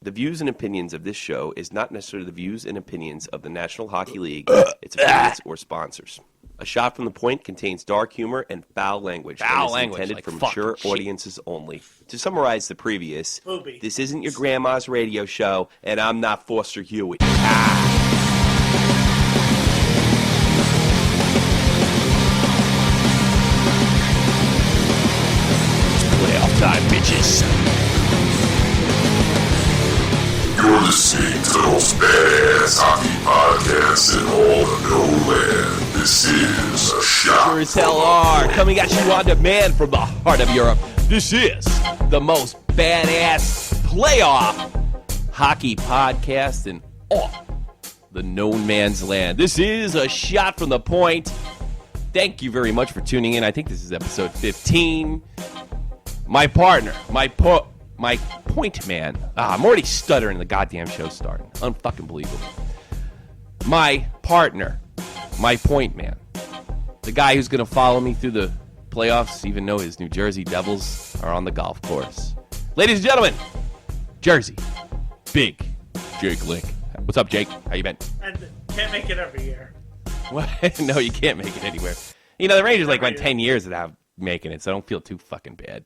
The views and opinions of this show is not necessarily the views and opinions of the National Hockey League, its affiliates, or sponsors. A Shot from the Point contains dark humor and foul language and is intended for mature audiences only. To summarize the previous, this isn't your grandma's radio show, and I'm not Foster Hewitt. Playoff time, bitches. You're listening to the most badass hockey podcast in all of Nowhere. This is A Shot. Sure as hell are. Coming at you on demand from the heart of Europe. This is the most badass playoff hockey podcast in all the known man's land. This is A Shot from the Point. Thank you very much for tuning in. I think this is episode 15. My partner, my point man. I'm already stuttering. The goddamn show starting. Unfucking believable. My partner, my point man. The guy who's going to follow me through the playoffs, even though his New Jersey Devils are on the golf course. Ladies and gentlemen, Jersey, Big Jake Link. What's up, Jake? How you been? I can't make it every year. What? No, you can't make it anywhere. You know, the Rangers went 10 years without making it, so I don't feel too fucking bad.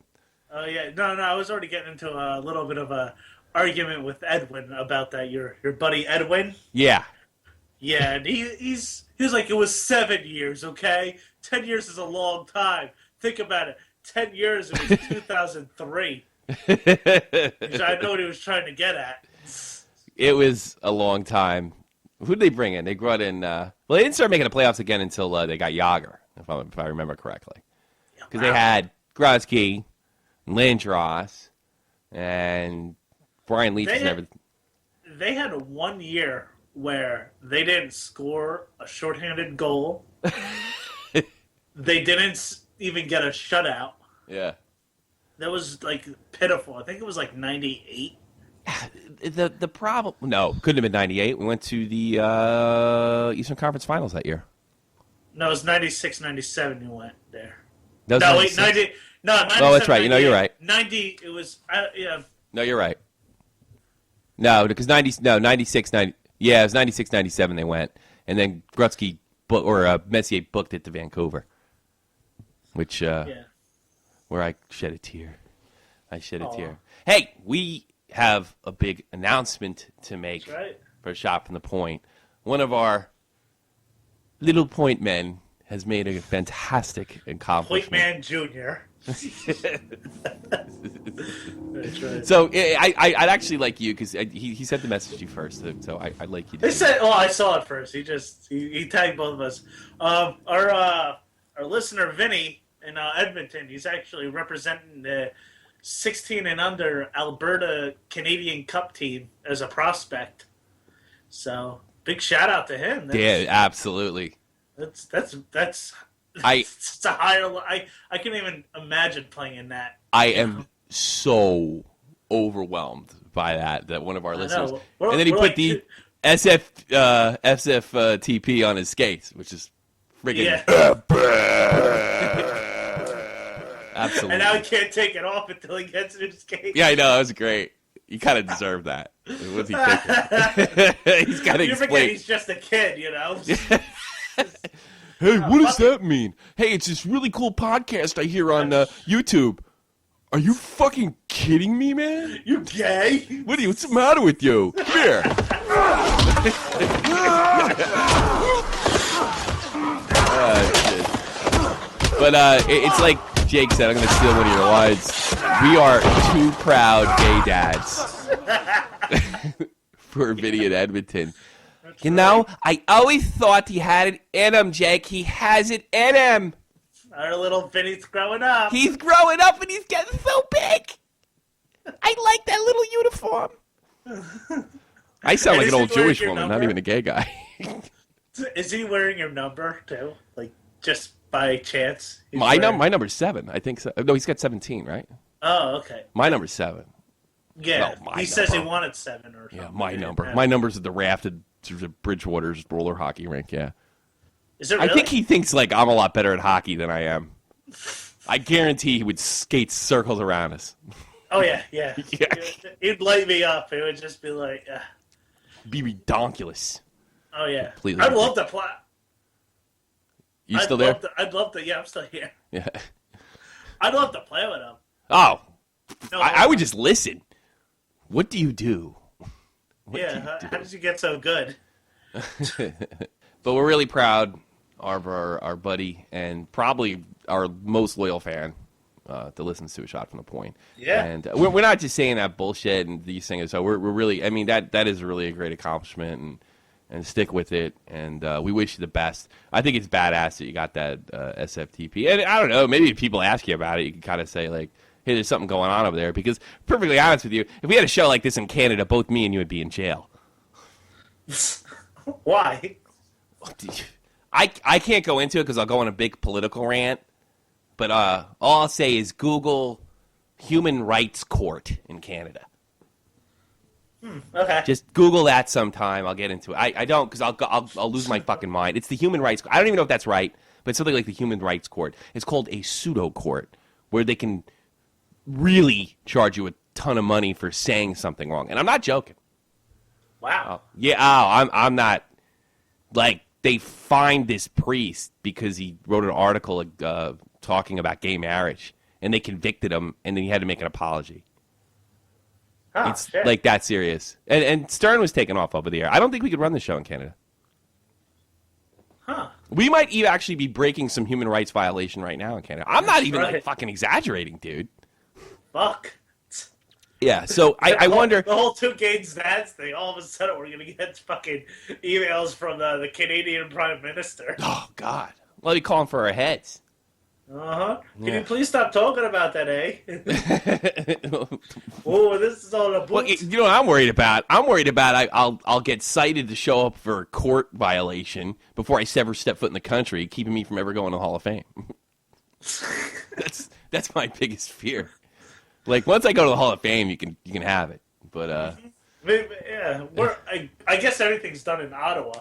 Oh, yeah. No, I was already getting into a little bit of a argument with Edwin about that. Your buddy Edwin? Yeah. Yeah, and he was like, it was 7 years, okay? 10 years is a long time. Think about it. 10 years, it was 2003. Which I know what he was trying to get at. It was a long time. Who did they bring in? They brought in, well, they didn't start making the playoffs again until they got Yager, if I remember correctly. Because they had Gretzky, Lindros, and Brian Leetch and everything. They had 1 year where they didn't score a shorthanded goal. They didn't even get a shutout. Yeah. That was, like, pitiful. I think it was, like, 98. The problem... No, couldn't have been 98. We went to the Eastern Conference Finals that year. No, it was 96, 97 you went there. No, 90... No, 97, oh, that's right. You know, you're right. 90, it was... yeah. No, you're right. No, because 96, 90... Yeah, it was 96, 97 they went. And then Gretzky, Messier booked it to Vancouver. Which, where I shed a tear. Tear. Hey, we have a big announcement to make for A Shot from the Point. One of our little point men has made a fantastic accomplishment. Point man junior. So I'd actually like you because he sent the message to you first, so I'd like you to. I saw it first. He tagged both of us. Our listener Vinny in Edmonton. He's actually representing the 16 and under Alberta Canadian Cup team as a prospect. So big shout out to him. Yeah, absolutely. That's it's a higher. I can't even imagine playing in that. I am so overwhelmed by that one of our listeners, and then he put the SFTP on his skates, which is friggin' absolutely. And now he can't take it off until he gets in his skates. Yeah, I know, that was great. You kind of deserve that. What's he thinking? He's got to explain. You forget he's just a kid, you know. Hey, what does that mean? Hey, it's this really cool podcast I hear on YouTube. Are you fucking kidding me, man? You gay? What's the matter with you? Come here. Shit. But it's like Jake said, I'm going to steal one of your lines. We are two proud gay dads for Vinny in Edmonton. You know, I always thought he had it in him, Jake. He has it in him. Our little Vinny's growing up. He's growing up and he's getting so big. I like that little uniform. I sound like an old Jewish woman, not even a gay guy. Is he wearing your number, too? Like, just by chance? My number's 7, I think so. No, he's got 17, right? Oh, okay. My number's 7. Yeah, he says he wanted 7 or something. Yeah, my number. My number's at the rafted Bridgewater's roller hockey rink, yeah. Is it really? I think he thinks, like, I'm a lot better at hockey than I am. I guarantee he would skate circles around us. Oh, yeah. Yeah. He'd light me up. It would just be like, Be redonkulous. oh, yeah. Completely I'd love to play. You still there? I'd love to. Yeah, I'm still here. Yeah. I'd love to play with him. Oh. No, I would just listen. What do you do? How did you get so good? But we're really proud of our buddy and probably our most loyal fan that listens to A Shot from the Point. Yeah. And we're not just saying that bullshit and these things. So we're really, I mean, that is really a great accomplishment and stick with it. And we wish you the best. I think it's badass that you got that SFTP. And I don't know, maybe if people ask you about it, you can kind of say, like, hey, there's something going on over there. Because, perfectly honest with you, if we had a show like this in Canada, both me and you would be in jail. Why? I can't go into it because I'll go on a big political rant. But all I'll say is Google Human Rights Court in Canada. Okay. Just Google that sometime. I'll get into it. I don't because I'll lose my fucking mind. It's the Human Rights Court. I don't even know if that's right, but it's something like the Human Rights Court. It's called a pseudo court where they can really charge you a ton of money for saying something wrong. And I'm not joking. Wow. I'm not. Like, they fined this priest because he wrote an article talking about gay marriage, and they convicted him, and then he had to make an apology. Oh, It's shit. like that serious. And Stern was taken off over the air. I don't think we could run the show in Canada. Huh. We might even actually be breaking some human rights violation right now in Canada. I'm not even like right. fucking exaggerating, dude. Fuck. Yeah, so I wonder. The whole two games dads thing, all of a sudden we're going to get fucking emails from the Canadian Prime Minister. Oh, God. Let me call him for our heads. Uh-huh. Can Yeah. you please stop talking about that, eh? Oh, this is all a boot. Well, you know what I'm worried about? I'm worried about I'll get cited to show up for a court violation before I ever step foot in the country, keeping me from ever going to the Hall of Fame. That's my biggest fear. Like, once I go to the Hall of Fame, you can have it. But Yeah, I guess everything's done in Ottawa.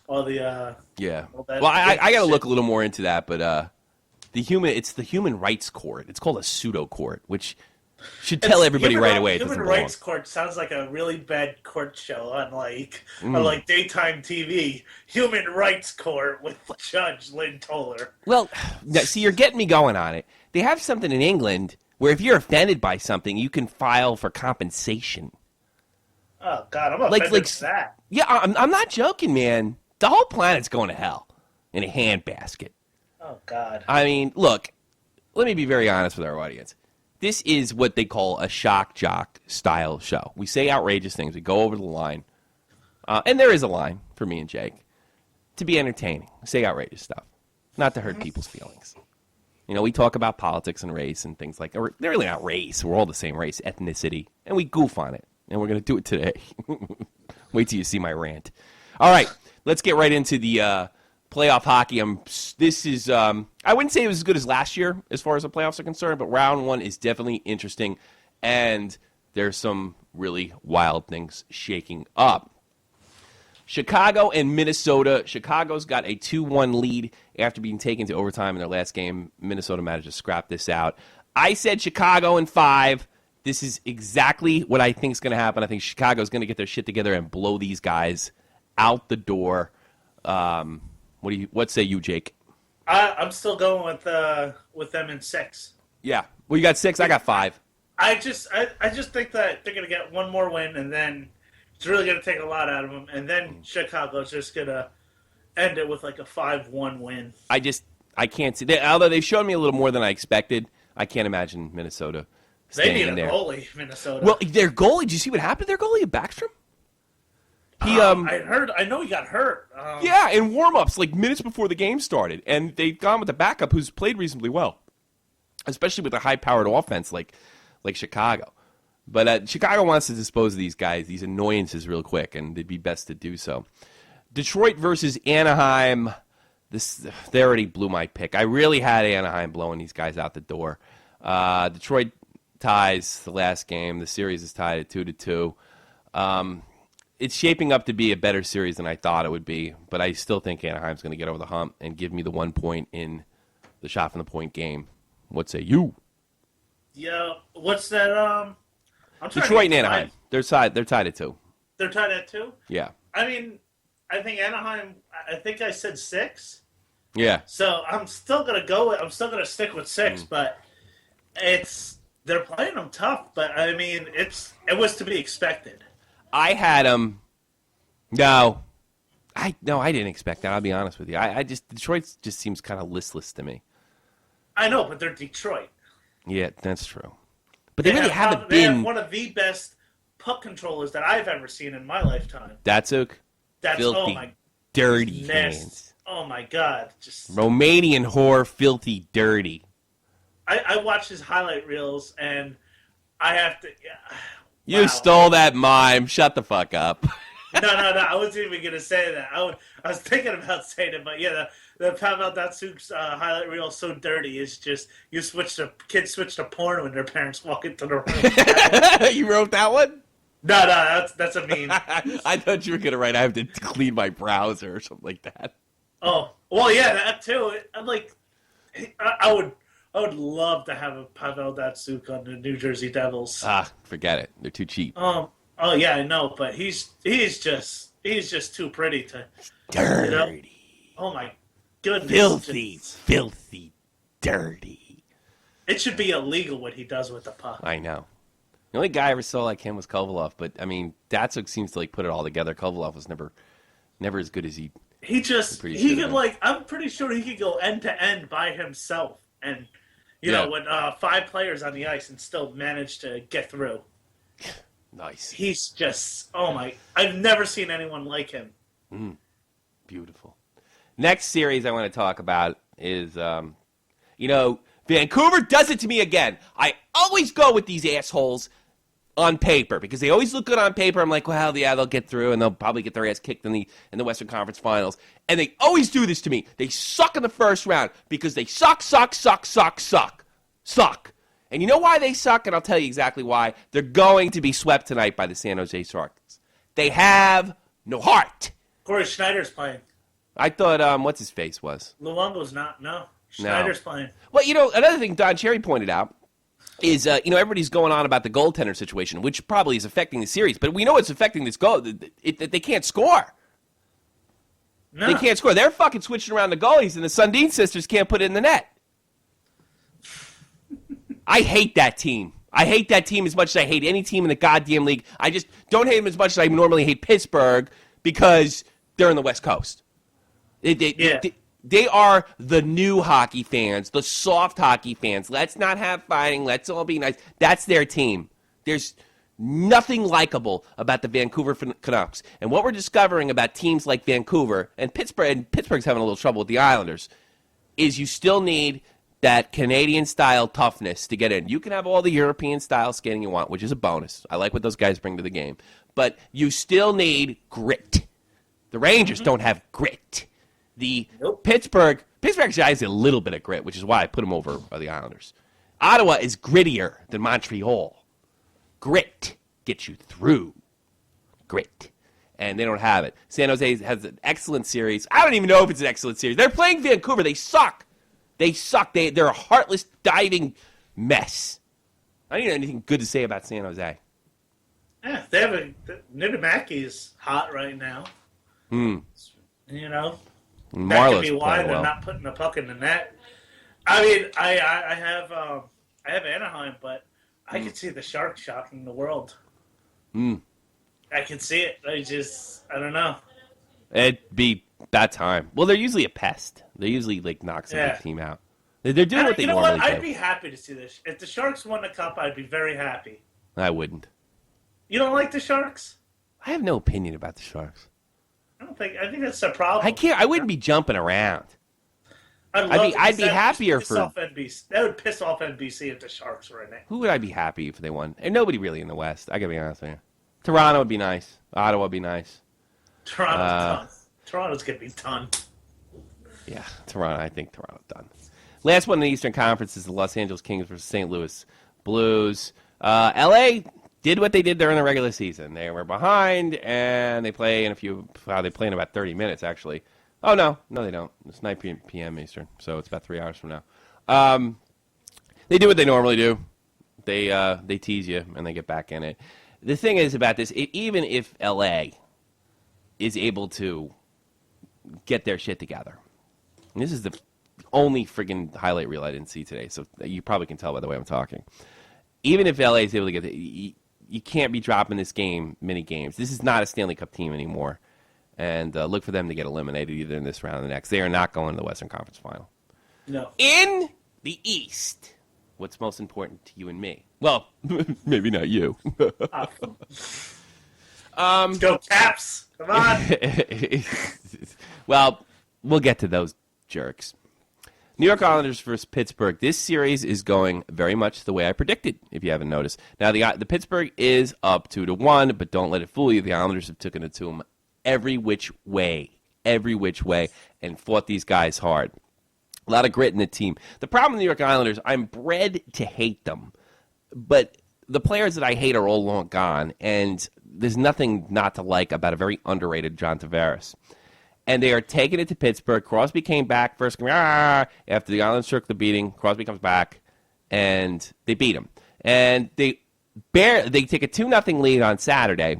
All the yeah. all that Well, I got to shit. look a little more into that. But it's the Human Rights Court. It's called a pseudo court, which should tell everybody right away. It doesn't Human belong. Rights Court sounds like a really bad court show on like daytime TV. Human Rights Court with Judge Lynn Toller. Well, now, see, you're getting me going on it. They have something in England where if you're offended by something, you can file for compensation. Oh God, I'm offended with that. Yeah, I'm not joking, man. The whole planet's going to hell in a handbasket. Oh God. I mean, look, let me be very honest with our audience. This is what they call a shock jock style show. We say outrageous things. We go over the line. And there is a line for me and Jake to be entertaining. We say outrageous stuff, not to hurt people's feelings. You know, we talk about politics and race and things like that. They're really not race. We're all the same race, ethnicity. And we goof on it. And we're going to do it today. Wait till you see my rant. All right, let's get right into the playoff hockey. I wouldn't say it was as good as last year as far as the playoffs are concerned, but round one is definitely interesting. And there's some really wild things shaking up. Chicago and Minnesota. Chicago's got a 2-1 lead after being taken to overtime in their last game. Minnesota managed to scrap this out. I said Chicago in 5. This is exactly what I think is going to happen. I think Chicago's going to get their shit together and blow these guys out the door. What say you, Jake? I'm still going with them in 6. Yeah. Well, you got 6. I got 5. I just think that they're going to get one more win, and then it's really going to take a lot out of them, and then Chicago's just going to end it with like a 5-1 win. I can't see. Although they've shown me a little more than I expected, I can't imagine Minnesota They staying need a in there. goalie, Minnesota. Well, their goalie, did you see what happened to their goalie, Backstrom? I know he got hurt. Yeah, in warm-ups, like minutes before the game started. And they've gone with the backup who's played reasonably well, especially with a high-powered offense like Chicago. But Chicago wants to dispose of these guys, these annoyances, real quick, and it'd be best to do so. Detroit versus Anaheim. They already blew my pick. I really had Anaheim blowing these guys out the door. Detroit ties the last game. The series is tied at 2-2. It's shaping up to be a better series than I thought it would be, but I still think Anaheim's going to get over the hump and give me the 1 point in the shot from the point game. What say you? Yeah. What's that? I'm trying Detroit to and Anaheim. They're tied at 2. They're tied at 2? Yeah. I mean, I think Anaheim, I think I said 6. Yeah. So I'm still going to stick with 6, but they're playing them tough, but I mean, it was to be expected. I had them. No, I didn't expect that. I'll be honest with you. Detroit just seems kind of listless to me. I know, but they're Detroit. Yeah, that's true. But they really haven't They been. have one of the best puck controllers that I've ever seen in my lifetime. Datsuk, filthy, oh my, dirty nasty. hands. Oh my God, just Romanian whore, filthy, dirty. I watch his highlight reels and I have to. You wow. stole that mime. Shut the fuck up. No. I wasn't even gonna say that. I was thinking about saying it, but yeah, the Pavel Datsuk's highlight reel so dirty is just kids switch to porn when their parents walk into the room. You wrote that one? No, that's a meme. I thought you were gonna write. I have to clean my browser or something like that. Oh well, yeah, that too. I'm like, I would love to have a Pavel Datsuk on the New Jersey Devils. Forget it. They're too cheap. Oh yeah, I know, but he's just too pretty to. Dirty. You know? Oh my goodness. Filthy, dirty. It should be illegal what he does with the puck. I know. The only guy I ever saw like him was Kovalov, but I mean, Datsuk seems to like put it all together. Kovalov was never as good as he I'm pretty sure he could go end to end by himself, and you know, with 5 players on the ice and still manage to get through. Nice. He's just I've never seen anyone like him. Beautiful. Next series I want to talk about is, Vancouver does it to me again. I always go with these assholes on paper because they always look good on paper. I'm like, well, yeah, they'll get through and they'll probably get their ass kicked in the Western Conference Finals. And they always do this to me. They suck in the first round because they suck. And you know why they suck? And I'll tell you exactly why. They're going to be swept tonight by the San Jose Sharks. They have no heart. Corey Schneider's playing. I thought, what's his face was? Luongo's not. No. Schneider's playing. Well, another thing Don Cherry pointed out is, everybody's going on about the goaltender situation, which probably is affecting the series. But we know it's affecting this goal. They can't score. No. They can't score. They're fucking switching around the goalies, and the Sundin sisters can't put it in the net. I hate that team. I hate that team as much as I hate any team in the goddamn league. I just don't hate them as much as I normally hate Pittsburgh because they're in the West Coast. They are the new hockey fans, the soft hockey fans. Let's not have fighting. Let's all be nice. That's their team. There's nothing likable about the Vancouver Canucks. And what we're discovering about teams like Vancouver and Pittsburgh's having a little trouble with the Islanders, is you still need that Canadian-style toughness to get in. You can have all the European-style skating you want, which is a bonus. I like what those guys bring to the game. But you still need grit. The Rangers don't have grit. Pittsburgh actually has a little bit of grit, which is why I put them over the Islanders. Ottawa is grittier than Montreal. Grit gets you through. Grit. And they don't have it. San Jose has an excellent series. I don't even know if it's an excellent series. They're playing Vancouver. They suck. They're a heartless, diving mess. I don't even have anything good to say about San Jose. Yeah, they have Niedermacky is hot right now. You know, that could be why they're not putting the puck in the net. I mean, I have Anaheim, but I could see the Sharks shocking the world. I can see it. I don't know. It'd be that time. Well, they're usually a pest. They usually knock some big team out. They're doing what they normally do. I'd be happy to see this. If the Sharks won the cup, I'd be very happy. I wouldn't. You don't like the Sharks? I have no opinion about the Sharks. I think that's a problem. I wouldn't be jumping around. I'd be happier for NBC. That would piss off NBC if the Sharks were in it. Who would I be happy if they won? And nobody really in the West. I gotta be honest with you. Toronto would be nice. Ottawa would be nice. Toronto's gonna be done. Yeah, Toronto. I think Toronto's done. Last one in the Eastern Conference is the Los Angeles Kings versus St. Louis Blues. LA did what they did during the regular season. They were behind, and they play in about 30 minutes, actually. Oh, no, they don't. It's 9 p.m. Eastern, so it's about 3 hours from now. They do what they normally do. They tease you and they get back in it. The thing is about this, even if LA is able to get their shit together, and this is the only friggin' highlight reel I didn't see today, so you probably can tell by the way I'm talking. Even if LA is able to get it, you can't be dropping this game many games. This is not a Stanley Cup team anymore. And look for them to get eliminated either in this round or the next. They are not going to the Western Conference Final. No. In the East, what's most important to you and me? Well, maybe not you. Go Caps! Come on! Well, we'll get to those jerks. New York Islanders versus Pittsburgh. This series is going very much the way I predicted, if you haven't noticed. Now, the Pittsburgh is up 2-1, but don't let it fool you. The Islanders have taken it to them every which way, and fought these guys hard. A lot of grit in the team. The problem with the New York Islanders, I'm bred to hate them, but the players that I hate are all long gone, and there's nothing not to like about a very underrated John Tavares. And they are taking it to Pittsburgh. Crosby came back first after the Islanders took the beating. Crosby comes back, and they beat him. And they take a 2-0 lead on Saturday,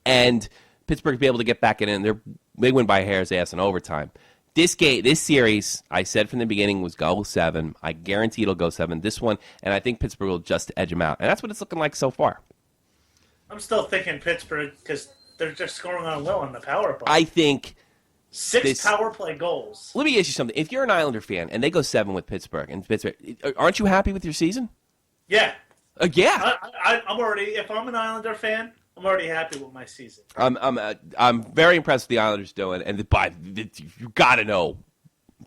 and Pittsburgh be able to get back in, and they win by a hair's ass in overtime. This series, I said from the beginning, was go 7. I guarantee it'll go 7. This one, and I think Pittsburgh will just edge them out. And that's what it's looking like so far. I'm still thinking Pittsburgh because they're just scoring on will on the power play. I think 6 power play goals. Let me ask you something. If you're an Islander fan and they go 7 with Pittsburgh, aren't you happy with your season? Yeah. Yeah. I'm already. If I'm an Islander fan, I'm already happy with my season. I'm very impressed with the Islanders doing, and you got to know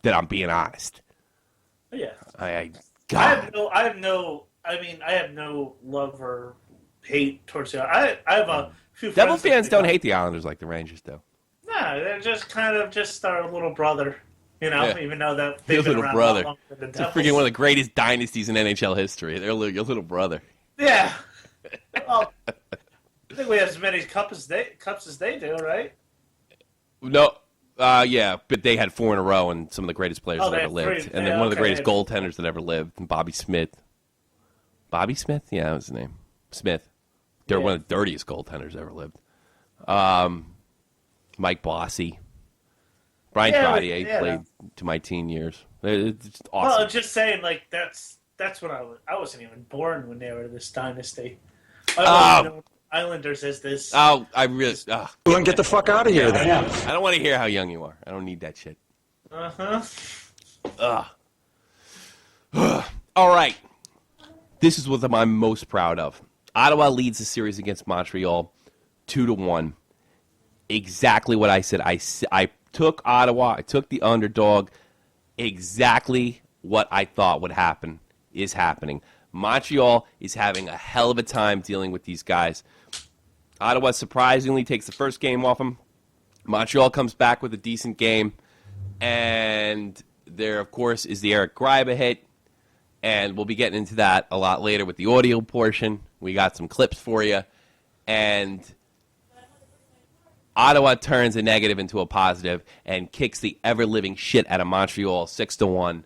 that I'm being honest. Yeah. I have no love or hate towards the. I have a few. Devil fans don't hate the Islanders like the Rangers do. No, they're just kind of just our little brother, even though that they've your been little around brother. a lot longer than It's Devils. freaking one of the greatest dynasties in NHL history. They're your little brother. Yeah. Well, I think we have as many cups as they do, right? No. Yeah, but they had 4 in a row, and some of the greatest players that ever lived. And then one of the greatest goaltenders that ever lived, Bobby Smith. Bobby Smith? Yeah, that was his name. Smith. They're one of the dirtiest goaltenders ever lived. Mike Bossy. Brian Trottier played to my teen years. It's awesome. Well, just saying, like, that's when I wasn't even born when they were this dynasty. Islanders is this. Oh, I really... Then get the fuck out of here, then. I don't want to hear how young you are. I don't need that shit. All right. This is what I'm most proud of. Ottawa leads the series against Montreal 2-1. Exactly what I said. I took Ottawa. I took the underdog. Exactly what I thought would happen is happening. Montreal is having a hell of a time dealing with these guys. Ottawa surprisingly takes the first game off them. Montreal comes back with a decent game. And there, of course, is the Eric Greiba hit. And we'll be getting into that a lot later with the audio portion. We got some clips for you. And Ottawa turns a negative into a positive and kicks the ever-living shit out of Montreal 6-1.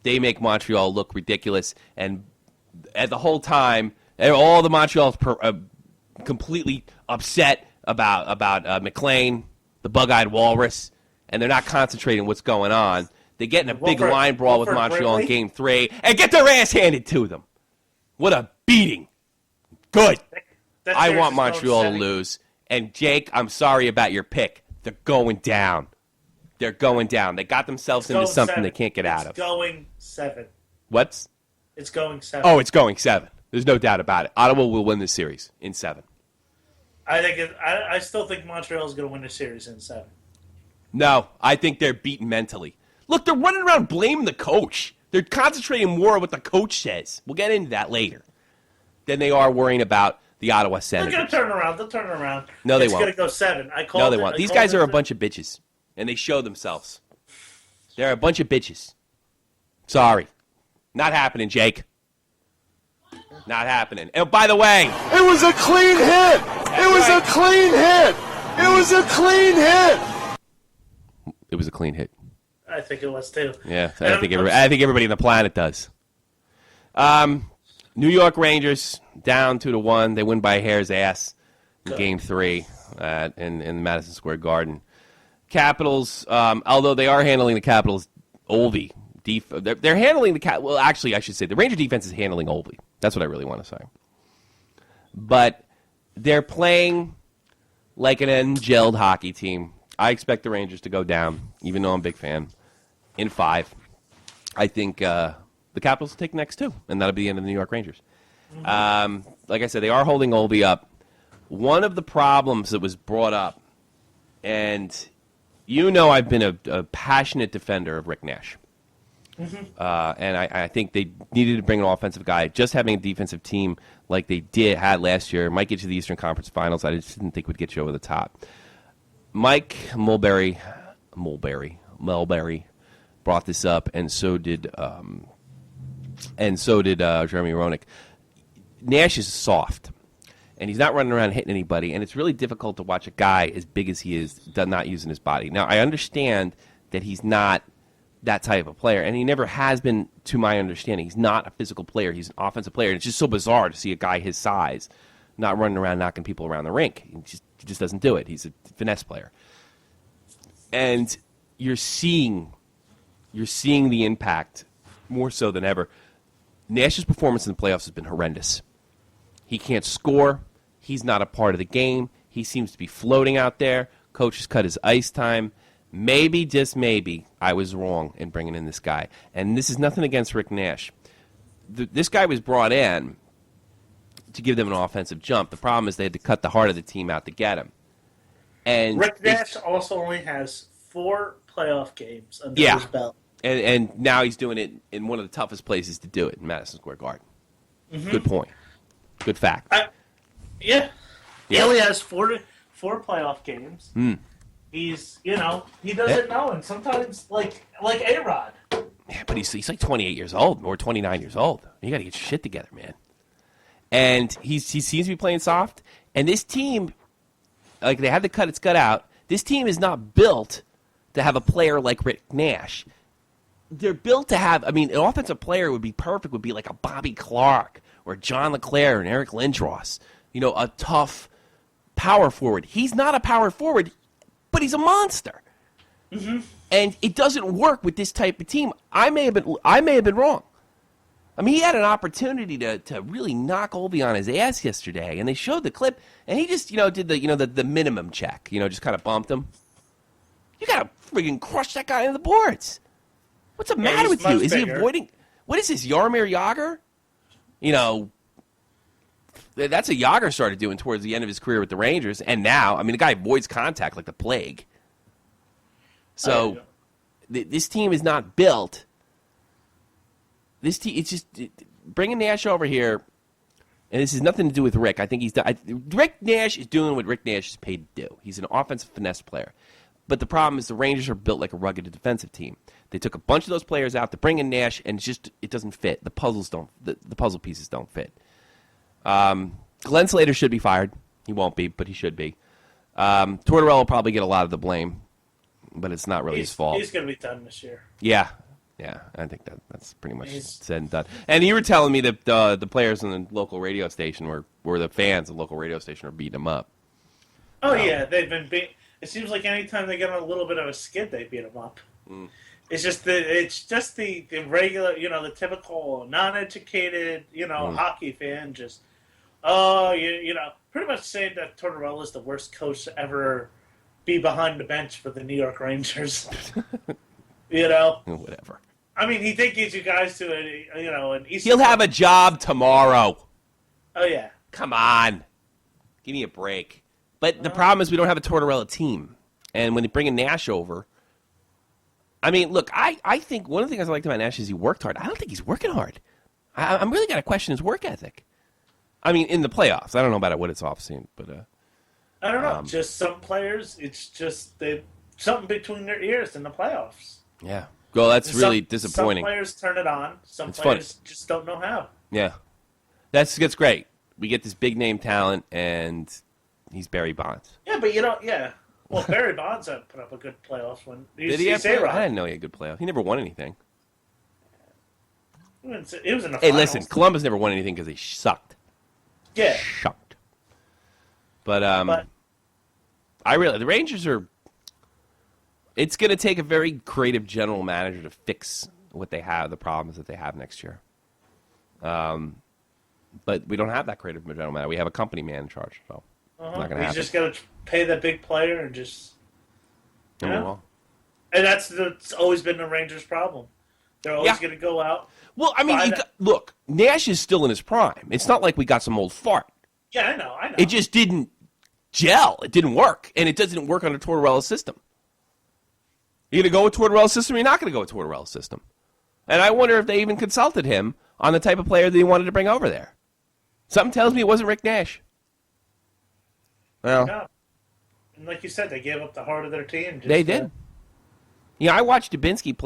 They make Montreal look ridiculous. And at the whole time, all the Montreal's completely upset about Maclean, the bug-eyed walrus, and they're not concentrating on what's going on. They get in a big line brawl with Montreal in Game 3 and get their ass handed to them. What a beating. Good. I want Montreal to lose. And, Jake, I'm sorry about your pick. They're going down. They're going down. They got themselves into something they can't get out of. It's going 7. What's? It's going 7. Oh, it's going 7. There's no doubt about it. Ottawa will win this series in 7. I still think Montreal's going to win the series in 7. No, I think they're beaten mentally. Look, they're running around blaming the coach. They're concentrating more on what the coach says. We'll get into that later. Than they are worrying about the Ottawa Senators. They're going to turn around. They'll turn around. No, they won't. It's going to go 7. No, they won't. These guys are a bunch of bitches, and they show themselves. They're a bunch of bitches. Sorry. Not happening, Jake. Not happening. And by the way... It was a clean hit! It was a clean hit! It was a clean hit! It was a clean hit. I think it was, too. Yeah, I think everybody on the planet does. New York Rangers down 2-1. They win by a hair's ass in Game 3 in Madison Square Garden. Capitals, although they are handling the Capitals, Oldie. They're handling the well, actually, I should say the Ranger defense is handling Oldie. That's what I really want to say. But they're playing like an ungelled hockey team. I expect the Rangers to go down, even though I'm a big fan, in 5. I think the Capitals will take the next 2, and that'll be the end of the New York Rangers. Like I said, they are holding Oldie up. One of the problems that was brought up, and I've been a passionate defender of Rick Nash. And I think they needed to bring an offensive guy. Just having a defensive team like they had last year might get you to the Eastern Conference Finals. I just didn't think would get you over the top. Mike Mulberry brought this up, and so did Jeremy Roenick. Nash is soft, and he's not running around hitting anybody, and it's really difficult to watch a guy as big as he is not using his body. Now, I understand that he's not that type of player, and he never has been, to my understanding. He's not a physical player. He's an offensive player, and it's just so bizarre to see a guy his size not running around knocking people around the rink. He just doesn't do it. He's a finesse player. And you're seeing the impact more so than ever. Nash's performance in the playoffs has been horrendous. He can't score. He's not a part of the game. He seems to be floating out there. Coach has cut his ice time. Maybe, just maybe, I was wrong in bringing in this guy. And this is nothing against Rick Nash. This guy was brought in to give them an offensive jump. The problem is they had to cut the heart of the team out to get him. And Rick Nash also only has 4 playoff games under his belt. And now he's doing it in one of the toughest places to do it, in Madison Square Garden. Good point. Good fact. He only has 4 playoff games. He's, he doesn't know, and sometimes, like A-Rod. Yeah, but he's like 28 years old or 29 years old. You got to get your shit together, man. And he seems to be playing soft. And this team, like they had to cut its gut out. This team is not built to have a player like Rick Nash. They're built to have, an offensive player would be perfect, would be like a Bobby Clark or John LeClaire and Eric Lindros. A tough power forward. He's not a power forward, but he's a monster. And it doesn't work with this type of team. I may have been wrong. He had an opportunity to really knock Oldie on his ass yesterday, and they showed the clip, and he just, did the minimum check, just kind of bumped him. You got to friggin' crush that guy into the boards. What's the matter with you? Is he avoiding? What is this, Jaromir Jagr? That's a Jagr started doing towards the end of his career with the Rangers, and now, the guy avoids contact like the plague. So, this team is not built. This team, it's just bringing Nash over here, and this has nothing to do with Rick. I think Rick Nash is doing what Rick Nash is paid to do. He's an offensive finesse player. But the problem is the Rangers are built like a rugged defensive team. They took a bunch of those players out to bring in Nash, and it doesn't fit. The puzzle pieces don't fit. Glenn Slater should be fired. He won't be, but he should be. Tortorella will probably get a lot of the blame, but it's not really his fault. He's going to be done this year. Yeah, I think that's pretty much said and done. And you were telling me that the players in the local radio station were the fans of the local radio station are beating them up. Oh, yeah, they've been beat. It seems like anytime they get on a little bit of a skid, they beat them up. It's just the regular, the typical non-educated, hockey fan just, pretty much saying that Tortorella is the worst coach to ever be behind the bench for the New York Rangers. Whatever. He did get you guys to an Eastern. He'll have a job tomorrow. Oh yeah. Come on, give me a break. But the problem is we don't have a Tortorella team, and when they bring in Nash over. Look, I think one of the things I liked about Nash is he worked hard. I don't think he's working hard. I'm really got to question his work ethic. In the playoffs. I don't know about what it's off scene, but I don't know. Just some players, it's just they something between their ears in the playoffs. Yeah. Well, that's really disappointing. Some players turn it on. Some players just don't know how. Yeah. That's great. We get this big name talent, and he's Barry Bonds. Yeah, but yeah. Well, Barry Bonds put up a good playoffs win. Did he have? I didn't know he had a good playoff. He never won anything. It was in the Hey, finals. listen, Columbus never won anything because they sucked. Yeah. Sucked. But the Rangers are. It's going to take a very creative general manager to fix what they have, the problems that they have next year. But we don't have that creative general manager. We have a company man in charge, so it's not going to happen. He's just got to pay the big player and just. You know? Well. And that's always been the Rangers' problem. They're always going to go out. Well, I mean, look, Nash is still in his prime. It's not like we got some old fart. Yeah, I know. It just didn't gel. It didn't work, and it doesn't work under Tortorella's system. You're going to go with Tortorella's system, or you're not going to go with Tortorella's system. And I wonder if they even consulted him on the type of player that he wanted to bring over there. Something tells me it wasn't Rick Nash. Well, no. And like you said, they gave up the heart of their team. They did. I watched Dubinsky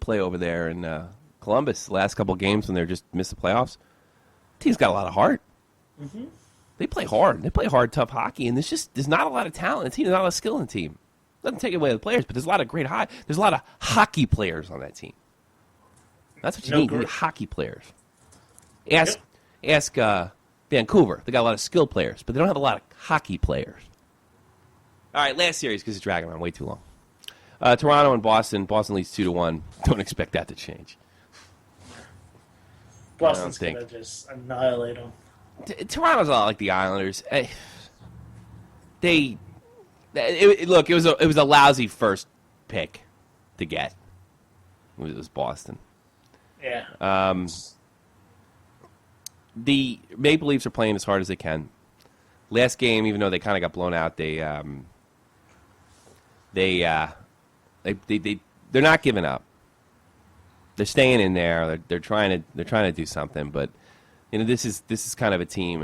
play over there in Columbus the last couple of games when they just missed the playoffs. The team's got a lot of heart. Mm-hmm. They play hard. They play hard, tough hockey, and there's not a lot of talent in the team. There's not a lot of skill in the team. Doesn't take away the players, but there's a lot of there's a lot of hockey players on that team. That's what you need. You need hockey players. Ask Vancouver. They got a lot of skill players, but they don't have a lot of hockey players. All right, last series because it's dragging on way too long. Toronto and Boston. Boston leads 2-1. Don't expect that to change. Boston's going to just annihilate them. Toronto's a lot like the Islanders. It was a lousy first pick to get. It was Boston. Yeah. The Maple Leafs are playing as hard as they can. Last game, even though they kind of got blown out, they're not giving up. They're staying in there. They're trying to do something, but this is kind of a team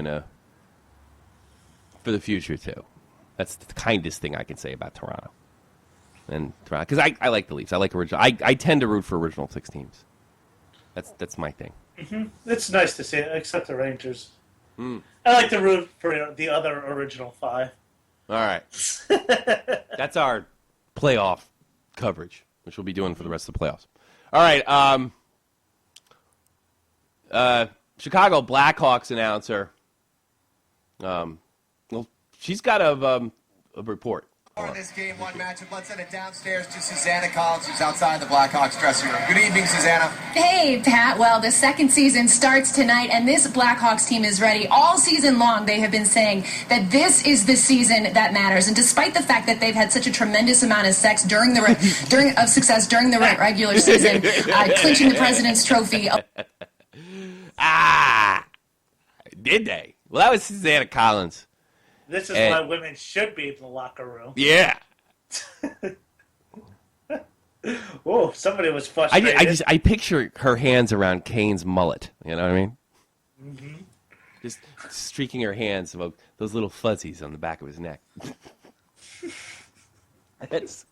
for the future too. That's the kindest thing I can say about Toronto. And Toronto, because I like the Leafs. I like original. I tend to root for original six teams. That's my thing. Mm-hmm. It's nice to see it, except the Rangers. I like to root for the other original five. All right. That's our playoff coverage, which we'll be doing for the rest of the playoffs. All right. Chicago Blackhawks announcer. Well, she's got a report. In this game one matchup, let's send it downstairs to Suzanne Collins, who's outside the Blackhawks dressing room. Good evening, Susanna. Hey, Pat. Well, the second season starts tonight, and this Blackhawks team is ready. All season long, they have been saying that this is the season that matters. And despite the fact that they've had such a tremendous amount of success during the regular season, clinching the President's Trophy. Did they? Well, that was Suzanne Collins. This is why women should be in the locker room. Yeah. Whoa, somebody was frustrated. I picture her hands around Kane's mullet. You know what I mean? Mm-hmm. Just streaking her hands about those little fuzzies on the back of his neck. This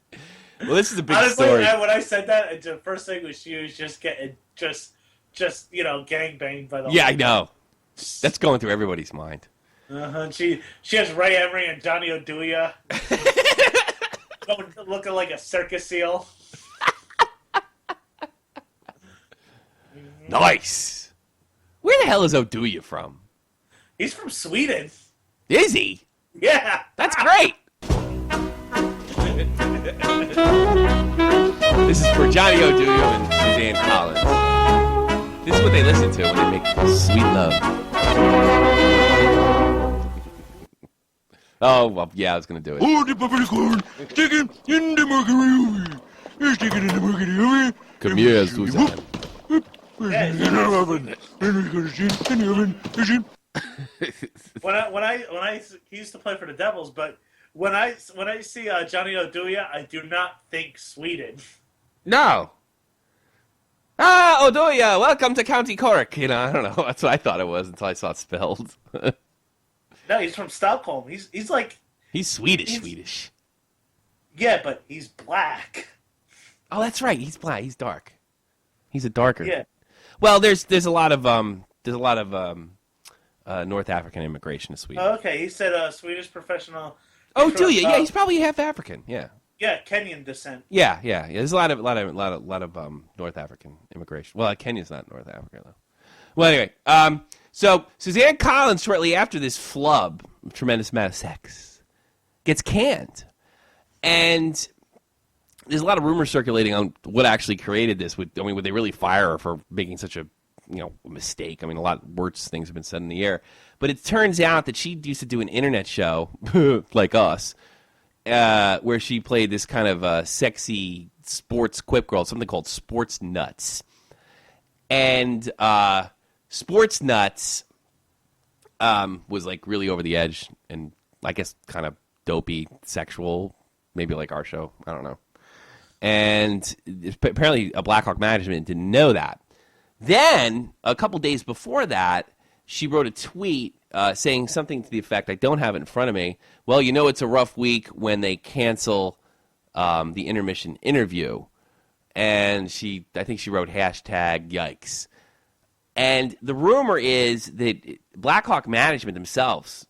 is a big story. When I said that, the first thing was she was just getting gangbanged by the. Yeah, I know. That's going through everybody's mind. She has Ray Emery and Johnny Oduya looking like a circus seal. Nice. Where the hell is Oduya from? He's from Sweden. Is he? Yeah. That's great. This is for Johnny Oduya and Suzanne Collins. This is what they listen to when they make sweet love. Oh, well, yeah, I was going to do it. Oh, the popcorn, stick it in the mercury. Stick it in the mercury. Come here, Suzanne. When I he used to play for the Devils, but when I see Johnny Oduya, I do not think Sweden. No. Oduya, welcome to County Cork. I don't know. That's what I thought it was until I saw it spelled. No, he's from Stockholm. He's Swedish. Yeah, but he's black. Oh, that's right. He's black. He's dark. He's a darker. Yeah. Well, there's a lot of North African immigration to Sweden. Oh, okay, he said Swedish professional. Oh, do you? Yeah, he's probably half African. Yeah. Yeah, Kenyan descent. Yeah. There's a lot of North African immigration. Well, Kenya's not North Africa though. Well, anyway, so Suzanne Collins, shortly after this flub, tremendous amount of sex, gets canned, and there's a lot of rumors circulating on what actually created this. Would they really fire her for making such a mistake? I mean, a lot of worse things have been said in the air, but it turns out that she used to do an internet show like us, where she played this kind of sexy sports quip girl, something called Sports Nuts, and Sports Nuts was like really over the edge and I guess kind of dopey, sexual, maybe like our show. I don't know. And apparently a Blackhawk management didn't know that. Then a couple days before that, she wrote a tweet saying something to the effect, I don't have it in front of me, well, it's a rough week when they cancel the intermission interview. And I think she wrote hashtag yikes. And the rumor is that Blackhawk management themselves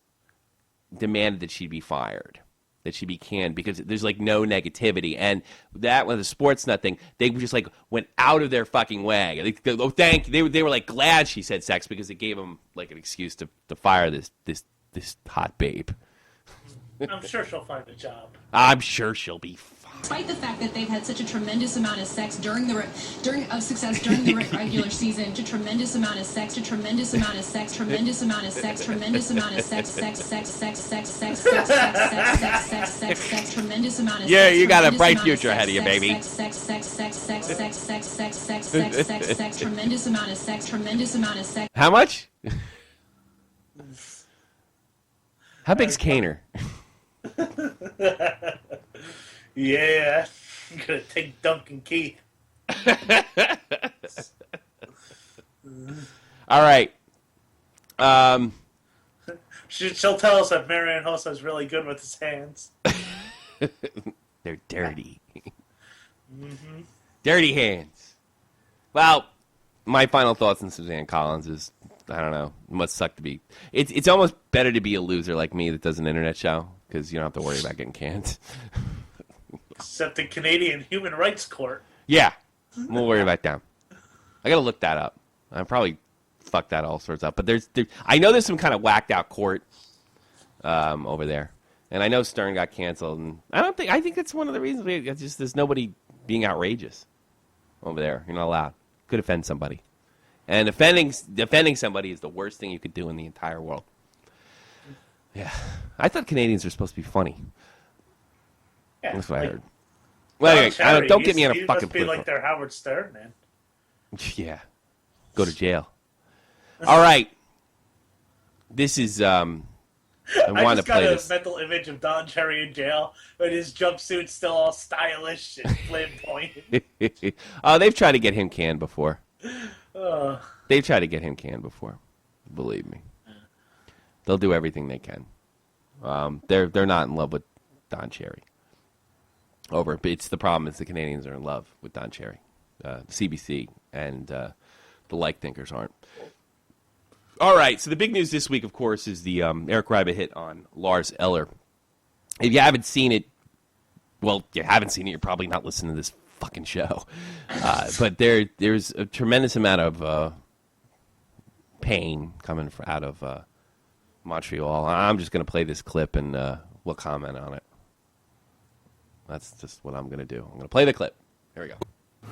demanded that she be fired, that she be canned, because there's like no negativity. And that was a sports nut thing. They just like went out of their fucking way. They were like glad she said sex because it gave them like an excuse to fire this hot babe. I'm sure she'll find a job. I'm sure she'll be fine. Despite the fact that they've had such a tremendous amount of sex during the regular season, to tremendous amount of sex, tremendous amount of sex, tremendous amount of sex, tremendous amount of sex, tremendous amount of yeah, you got a bright future ahead of you, baby. Tremendous amount of sex, tremendous amount of sex. How much? How big's Kaner? Yeah, I'm gonna take Duncan Keith. All right. She'll tell us that Marian Hossa is really good with his hands. They're dirty. Mm-hmm. Dirty hands. Well, my final thoughts on Suzanne Collins is, I don't know, it must suck to be. It's almost better to be a loser like me that does an internet show because you don't have to worry about getting canned. Except the Canadian Human Rights Court. Yeah, we'll worry about them. I gotta look that up. I probably fucked that all sorts up. But I know there's some kind of whacked out court over there, and I know Stern got canceled. And I think that's one of the reasons. It's just there's nobody being outrageous over there. You're not allowed. Could offend somebody, and defending somebody is the worst thing you could do in the entire world. Yeah, I thought Canadians were supposed to be funny. Yeah, that's what I heard. Well, anyway, don't get me on a fucking. Must be like their Howard Stern, man. Yeah, go to jail. All right, this is. I want to play this. I just got a mental image of Don Cherry in jail, with his jumpsuit's still all stylish and flamboyant. Oh, they've tried to get him canned before. They've tried to get him canned before. Believe me, they'll do everything they can. They're not in love with Don Cherry. It's the problem is the Canadians are in love with Don Cherry. The CBC and the like thinkers aren't. All right, so the big news this week, of course, is the Eric Greiba hit on Lars Eller. If you haven't seen it, well, you haven't seen it, you're probably not listening to this fucking show. But there's a tremendous amount of pain coming out of Montreal. I'm just going to play this clip and we'll comment on it. That's just what I'm going to do. I'm going to play the clip. Here we go.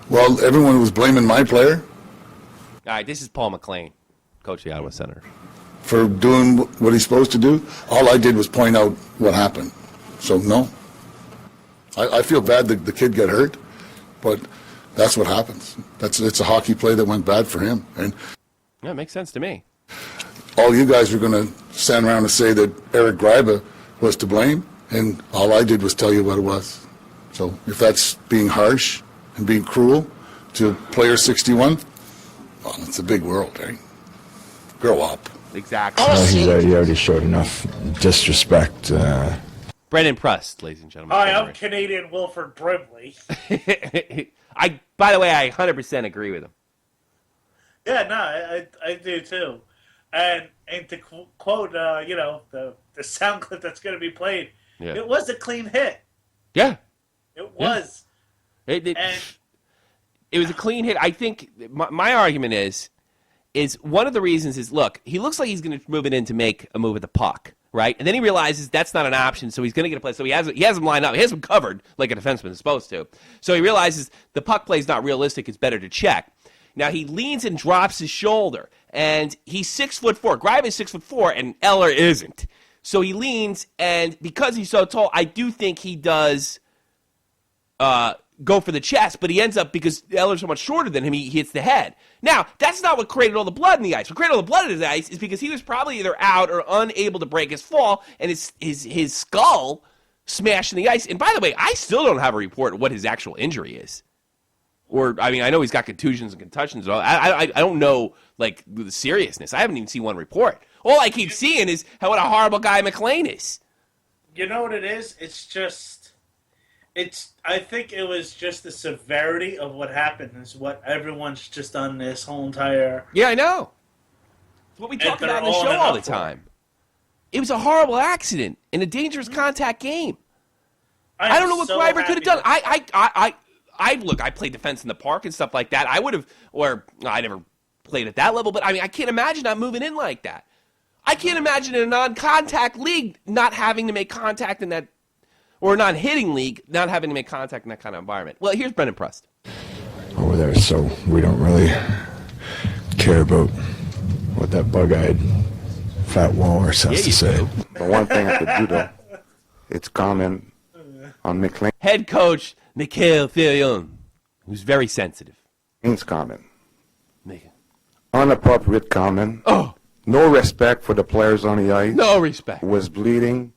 Well, everyone was blaming my player. All right, this is Paul Maclean, coach of the Ottawa Senators. For doing what he's supposed to do. All I did was point out what happened. So, no. I feel bad that the kid got hurt, but that's what happens. It's a hockey play that went bad for him. And yeah, it makes sense to me. All you guys were going to stand around and say that Eric Greiba was to blame, and all I did was tell you what it was. So if that's being harsh and being cruel to player 61, well, it's a big world, right? Grow up. Exactly. He already showed enough disrespect. Brendan Prust, ladies and gentlemen. Hi, I'm Canadian Wilford Brimley. By the way, I 100% agree with him. Yeah, no, I do too. And to quote, the sound clip that's going to be played, yeah. It was a clean hit. Yeah. It was. It was a clean hit. I think my argument is one of the reasons is, look, he looks like he's going to move it in to make a move at the puck, right? And then he realizes that's not an option, so he's going to get a play. So he has him lined up. He has him covered like a defenseman is supposed to. So he realizes the puck play is not realistic. It's better to check. Now he leans and drops his shoulder, and he's 6'4". Greiba is 6'4", and Eller isn't. So he leans, and because he's so tall, I do think he does go for the chest, but he ends up, because Eller's so much shorter than him, he hits the head. Now, that's not what created all the blood in the ice. What created all the blood in the ice is because he was probably either out or unable to break his fall, and his skull smashed in the ice. And by the way, I still don't have a report of what his actual injury is. Or, I mean, I know he's got contusions and concussions. And all. I don't know, like, the seriousness. I haven't even seen one report. All I keep seeing is what a horrible guy Maclean is. You know what it is? I think it was just the severity of what happened is what everyone's just done this whole entire... Yeah, I know. It's what we talk about on the show all the time. It was a horrible accident in a dangerous contact game. I don't know what Greiber could have done. I played defense in the park and stuff like that. I would have, I never played at that level, but I mean, I can't imagine not moving in like that. I can't imagine in a non-contact league not having to make contact in that, or a non-hitting league not having to make contact in that kind of environment. Well, here's Brendan Prust. Over there, so we don't really care about what that bug-eyed fat walrus has to say. The one thing I could do, though, it's comment on Maclean. Head coach Mikhail Filion, who's very sensitive. Maclean's comment. Inappropriate comment. Oh. No respect for the players on the ice. No respect. Was bleeding.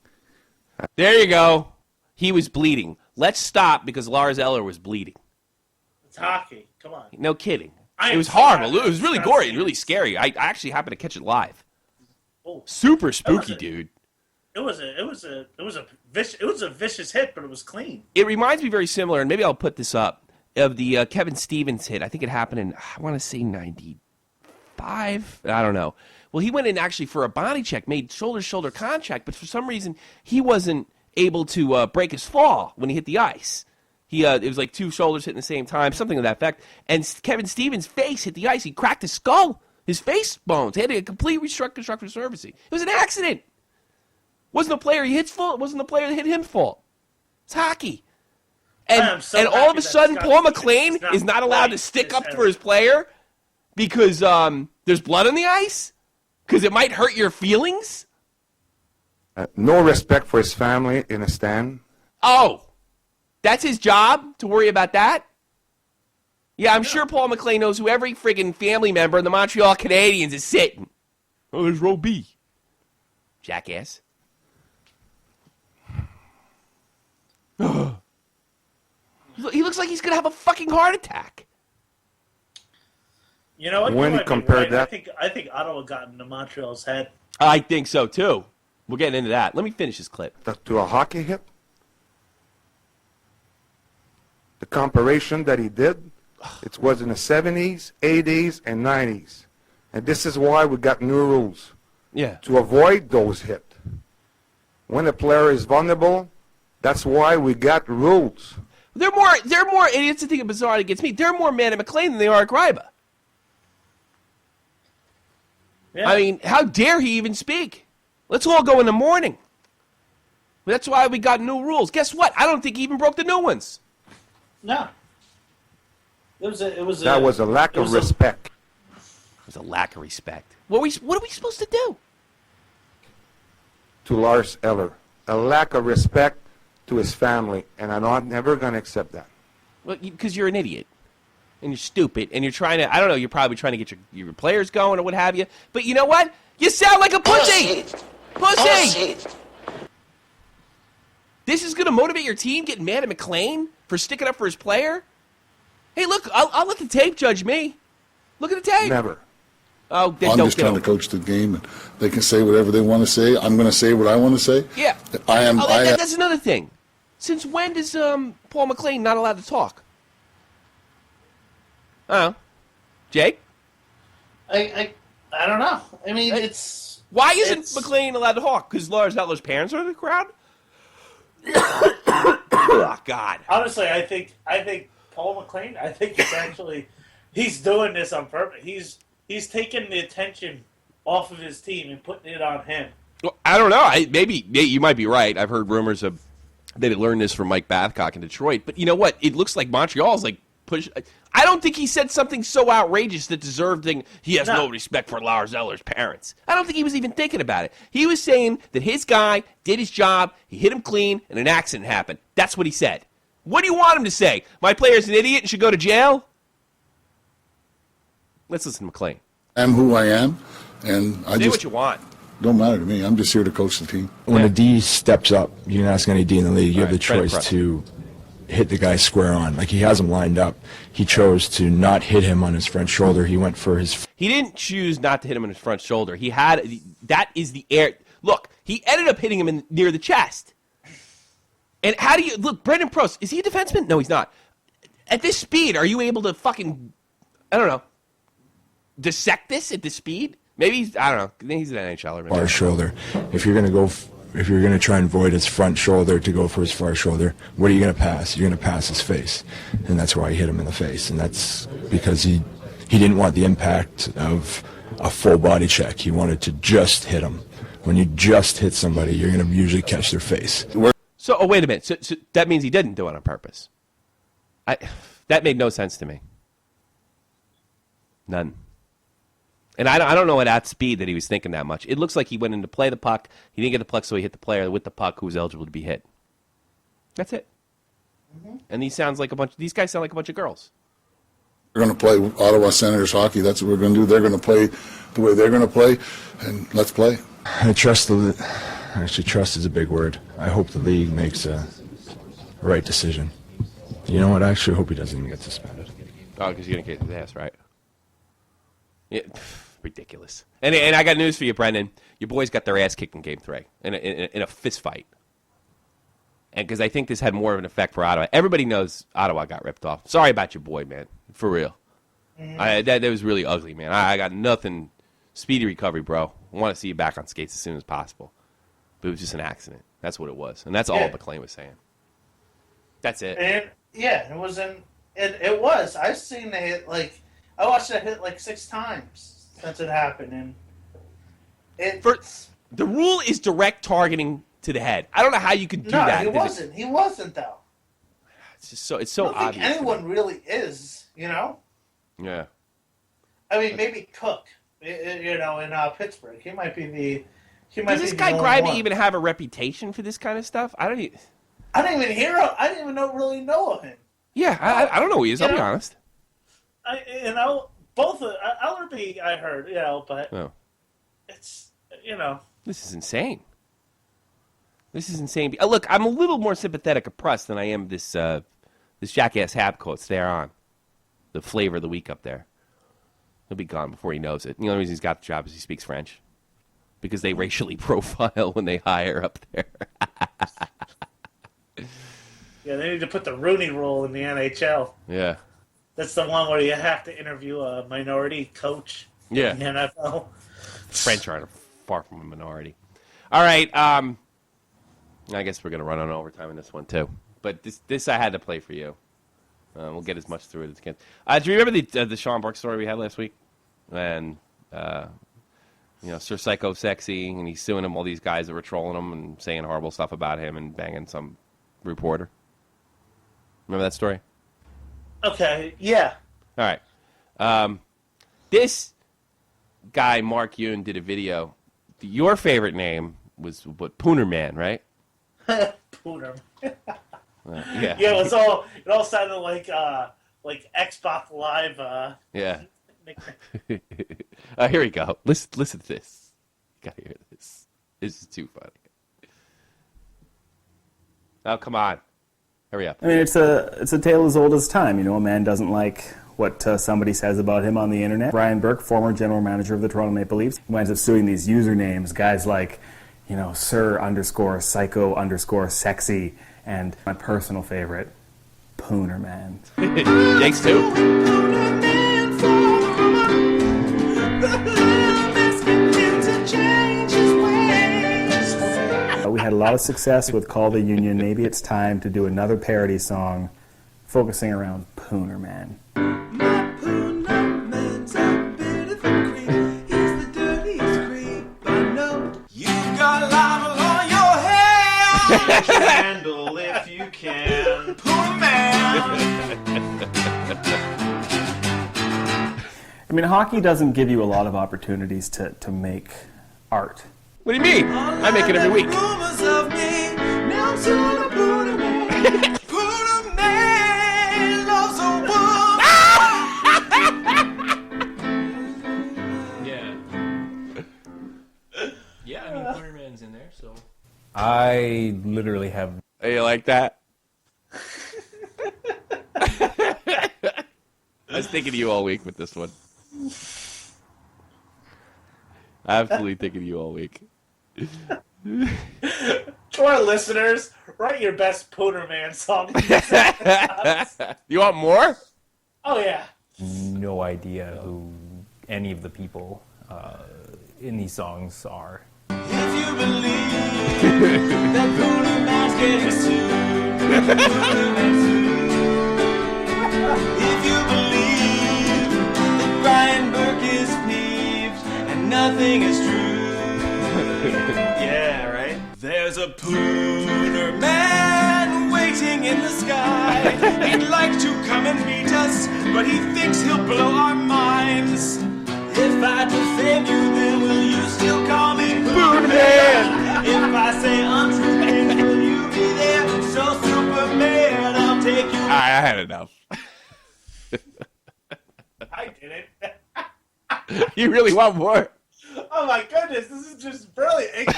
There you go. He was bleeding. Let's stop because Lars Eller was bleeding. It's hockey. Come on. No kidding. It was horrible. It was really gory and really scary. I actually happened to catch it live. Oh. Super spooky, dude. It was a vicious hit, but it was clean. It reminds me very similar, and maybe I'll put this up, of the Kevin Stevens hit. I think it happened in, I want to say 95. I don't know. Well, he went in actually for a body check, made shoulder-to-shoulder contact, but for some reason he wasn't able to break his fall when he hit the ice. It was like two shoulders hitting at the same time, something of that effect. And Kevin Stevens' face hit the ice. He cracked his skull, his face bones. He had a complete reconstructive surgery. It was an accident. Wasn't the player he hits fault. It wasn't the player that hit him fault. It's hockey. And all of a sudden, Paul Maclean is not allowed to stick up for his player because there's blood on the ice? Because it might hurt your feelings? No respect for his family in a stand. Oh, that's his job to worry about that? Yeah, I'm sure Paul Maclean knows who every friggin' family member in the Montreal Canadiens is sitting. Oh, there's row B. Jackass. He looks like he's going to have a fucking heart attack. You know what? When you compare that... I think Ottawa got into Montreal's head. I think so, too. We're getting into that. Let me finish this clip. To a hockey hit? The comparison that he did, it was in the 70s, 80s, and 90s. And this is why we got new rules. Yeah. To avoid those hits. When a player is vulnerable, that's why we got rules. They're more, and it's the thing bizarre that gets me, they're more mad at Maclean than they are at Greiba. Yeah. I mean, how dare he even speak? Let's all go in the morning. That's why we got new rules. Guess what? I don't think he even broke the new ones. No. That was a lack of respect. It was a lack of respect. What are we supposed to do? To Lars Eller. A lack of respect to his family, and I'm never going to accept that. Well, because you're an idiot, and you're stupid, and you're trying to, I don't know, you're probably trying to get your players going or what have you, but you know what? You sound like a pussy! Pussy! This is going to motivate your team, getting mad at Maclean for sticking up for his player? Hey, look, I'll let the tape judge me. Look at the tape. Never. Oh, I'm just trying to coach the game. And they can say whatever they want to say. I'm going to say what I want to say. Yeah. That's another thing. Since when does Paul Maclean not allowed to talk? Oh, Jake? I don't know. I mean, it's... Why isn't Maclean allowed to talk? Because Lars Eller's parents are in the crowd? Oh, God. Honestly, I think Paul Maclean, I think he's doing this on purpose. He's taking the attention off of his team and putting it on him. Well, I don't know. Maybe you might be right. I've heard rumors of they had learned this from Mike Babcock in Detroit. But you know what? It looks like Montreal's like push. I don't think he said something so outrageous that deserved he has no respect for Lars Eller's parents. I don't think he was even thinking about it. He was saying that his guy did his job, he hit him clean, and an accident happened. That's what he said. What do you want him to say? My player's an idiot and should go to jail? Let's listen to McLean. I'm who I am, and I Say just what you want. don't matter to me. I'm just here to coach the team. When a D steps up, you can ask any D in the league, you have the choice to hit the guy square on. Like, he has him lined up. He chose to not hit him on his front shoulder. He went for his... He didn't choose not to hit him on his front shoulder. He had... That is the air... Look, he ended up hitting him near the chest. And how do you... Look, Brendan Prost, is he a defenseman? No, he's not. At this speed, are you able to fucking... I don't know. Dissect this at this speed? Maybe he's... I don't know. He's an NHLer. Far shoulder. If you're going to go... If you're going to try and void his front shoulder to go for his far shoulder, what are you going to pass? You're going to pass his face. And that's why he hit him in the face. And that's because he didn't want the impact of a full body check. He wanted to just hit him. When you just hit somebody, you're going to usually catch their face. So, wait a minute. So that means he didn't do it on purpose. That made no sense to me. None. And I don't know at that speed that he was thinking that much. It looks like he went in to play the puck. He didn't get the puck, so he hit the player with the puck who was eligible to be hit. That's it. Mm-hmm. And these guys sound like a bunch of girls. We're going to play Ottawa Senators hockey. That's what we're going to do. They're going to play the way they're going to play, and let's play. Actually, trust is a big word. I hope the league makes a right decision. You know what? I actually hope he doesn't even get suspended. Oh, because you're going to get his ass, right? Yeah, ridiculous. And I got news for you, Brendan. Your boys got their ass kicked in Game 3 in a fist fight. And because I think this had more of an effect for Ottawa. Everybody knows Ottawa got ripped off. Sorry about your boy, man. For real. Mm-hmm. That was really ugly, man. I got nothing. Speedy recovery, bro. I want to see you back on skates as soon as possible. But it was just an accident. That's what it was. And that's all McLean was saying. That's it. And, it wasn't... It was. I've seen the hit, I watched that hit 6 times since it happened, and the rule is direct targeting to the head. I don't know how you can do that. No, he wasn't. He wasn't, though. It's just so obvious. I don't think anyone really is, you know? Yeah. I mean, maybe Cook, in Pittsburgh. He might be the... Does this guy Greibe even have a reputation for this kind of stuff? I didn't even hear him. I didn't even really know of him. Yeah, I don't know who he is. I'll be honest. Both of Ellerby, I heard, but it's, This is insane. Look, I'm a little more sympathetic of Press than I am this jackass Habcoats there on. The flavor of the week up there. He'll be gone before he knows it. The only reason he's got the job is he speaks French. Because they racially profile when they hire up there. Yeah, they need to put the Rooney Rule in the NHL. Yeah. That's the one where you have to interview a minority coach in the NFL. French are far from a minority. All right. I guess we're going to run on overtime in this one, too. But this I had to play for you. We'll get as much through it as we can. Do you remember the Sean Burke story we had last week? And, Sir Psycho Sexy, and he's suing him, all these guys that were trolling him and saying horrible stuff about him and banging some reporter. Remember that story? Okay, yeah. All right. This guy, Mark Yoon, did a video. Your favorite name was Poonerman, right? Poonerman. Yeah. Yeah, it all sounded like Xbox Live. Yeah. Here we go. Listen to this. You gotta hear this. This is too funny. Oh, come on. Hurry up. I mean, it's a tale as old as time. A man doesn't like what somebody says about him on the internet. Brian Burke, former general manager of the Toronto Maple Leafs, winds up suing these usernames, guys like, Sir_Psycho_Sexy, and my personal favorite, Poonerman. Thanks, too. We had a lot of success with Call the Union. Maybe it's time to do another parody song focusing around Poonerman. My Poonerman's a bit of a creep. He's the dirtiest creep I know. You've got lava on your hair. Handle if you can. Poonerman. I mean, hockey doesn't give you a lot of opportunities to make art. What do you mean? I make it every week. Rumors of me. Now to the Poonerman. Poonerman loves a woman. Yeah. Yeah, I mean, Poonerman's in there, so. I literally have. Hey, you like that? I was thinking of you all week with this one. Absolutely thinking of you all week. To our listeners, write your best Poonerman song. You want more? Oh, yeah. No idea who any of the people in these songs are. If you believe that Poonerman's getting sued, Poonerman's sued. If you believe that Brian Burke is peeved and nothing is true, yeah, right? There's a Poonerman waiting in the sky. He'd like to come and meet us, but he thinks he'll blow our minds. If I defend you, then will you still call me Poonerman? If I say untrue things, will you be there? So Superman, I'll take you. I had enough. I didn't. You really want more? Oh my goodness, this is just brilliant. It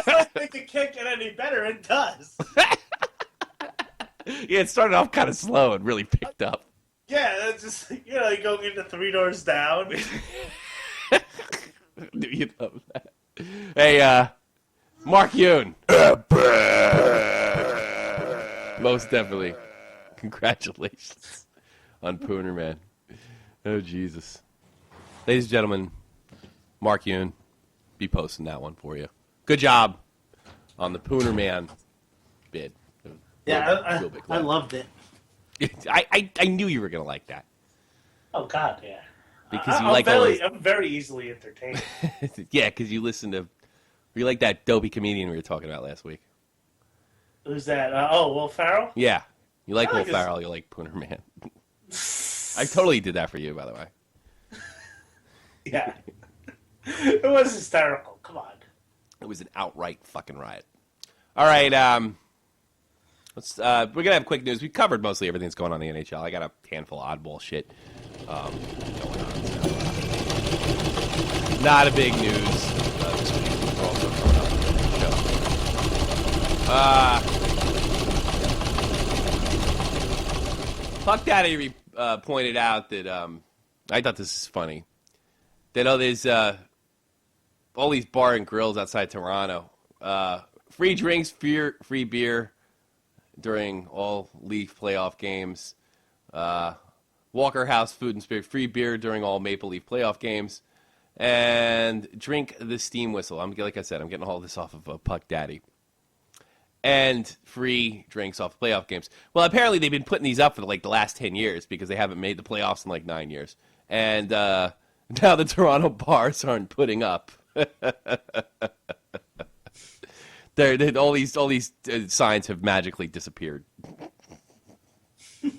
just like it can't get any better. It does. Yeah, it started off kind of slow and really picked up. Yeah, that's just, you know, you go into Three Doors Down. Do you love that? Hey, Mark Yoon. Most definitely. Congratulations on Poonerman. Oh, Jesus. Ladies and gentlemen, Mark Yoon, be posting that one for you. Good job on the Poonerman bid. Yeah, I loved it. I knew you were going to like that. Oh, God, yeah. Because you like all those... I'm very easily entertained. Yeah, because you like that dopey comedian we were talking about last week. Who's that? Will Ferrell? Yeah. You like I Will like Ferrell, you like Poonerman. I totally did that for you, by the way. Yeah. It was hysterical. Come on. It was an outright fucking riot. All right, let's. We're gonna have quick news. We covered mostly everything that's going on in the NHL. I got a handful of oddball shit going on. So, not a big news this week. We're also coming up with the show. Puck Daddy pointed out that I thought this is funny. That there's all these bar and grills outside Toronto. Free drinks, free beer during all league playoff games. Walker House Food and Spirit, free beer during all Maple Leaf playoff games. And drink the steam whistle. Like I said, I'm getting all this off of Puck Daddy. And free drinks off playoff games. Well, apparently they've been putting these up for like the last 10 years because they haven't made the playoffs in like 9 years. And now the Toronto bars aren't putting up. All these signs have magically disappeared. A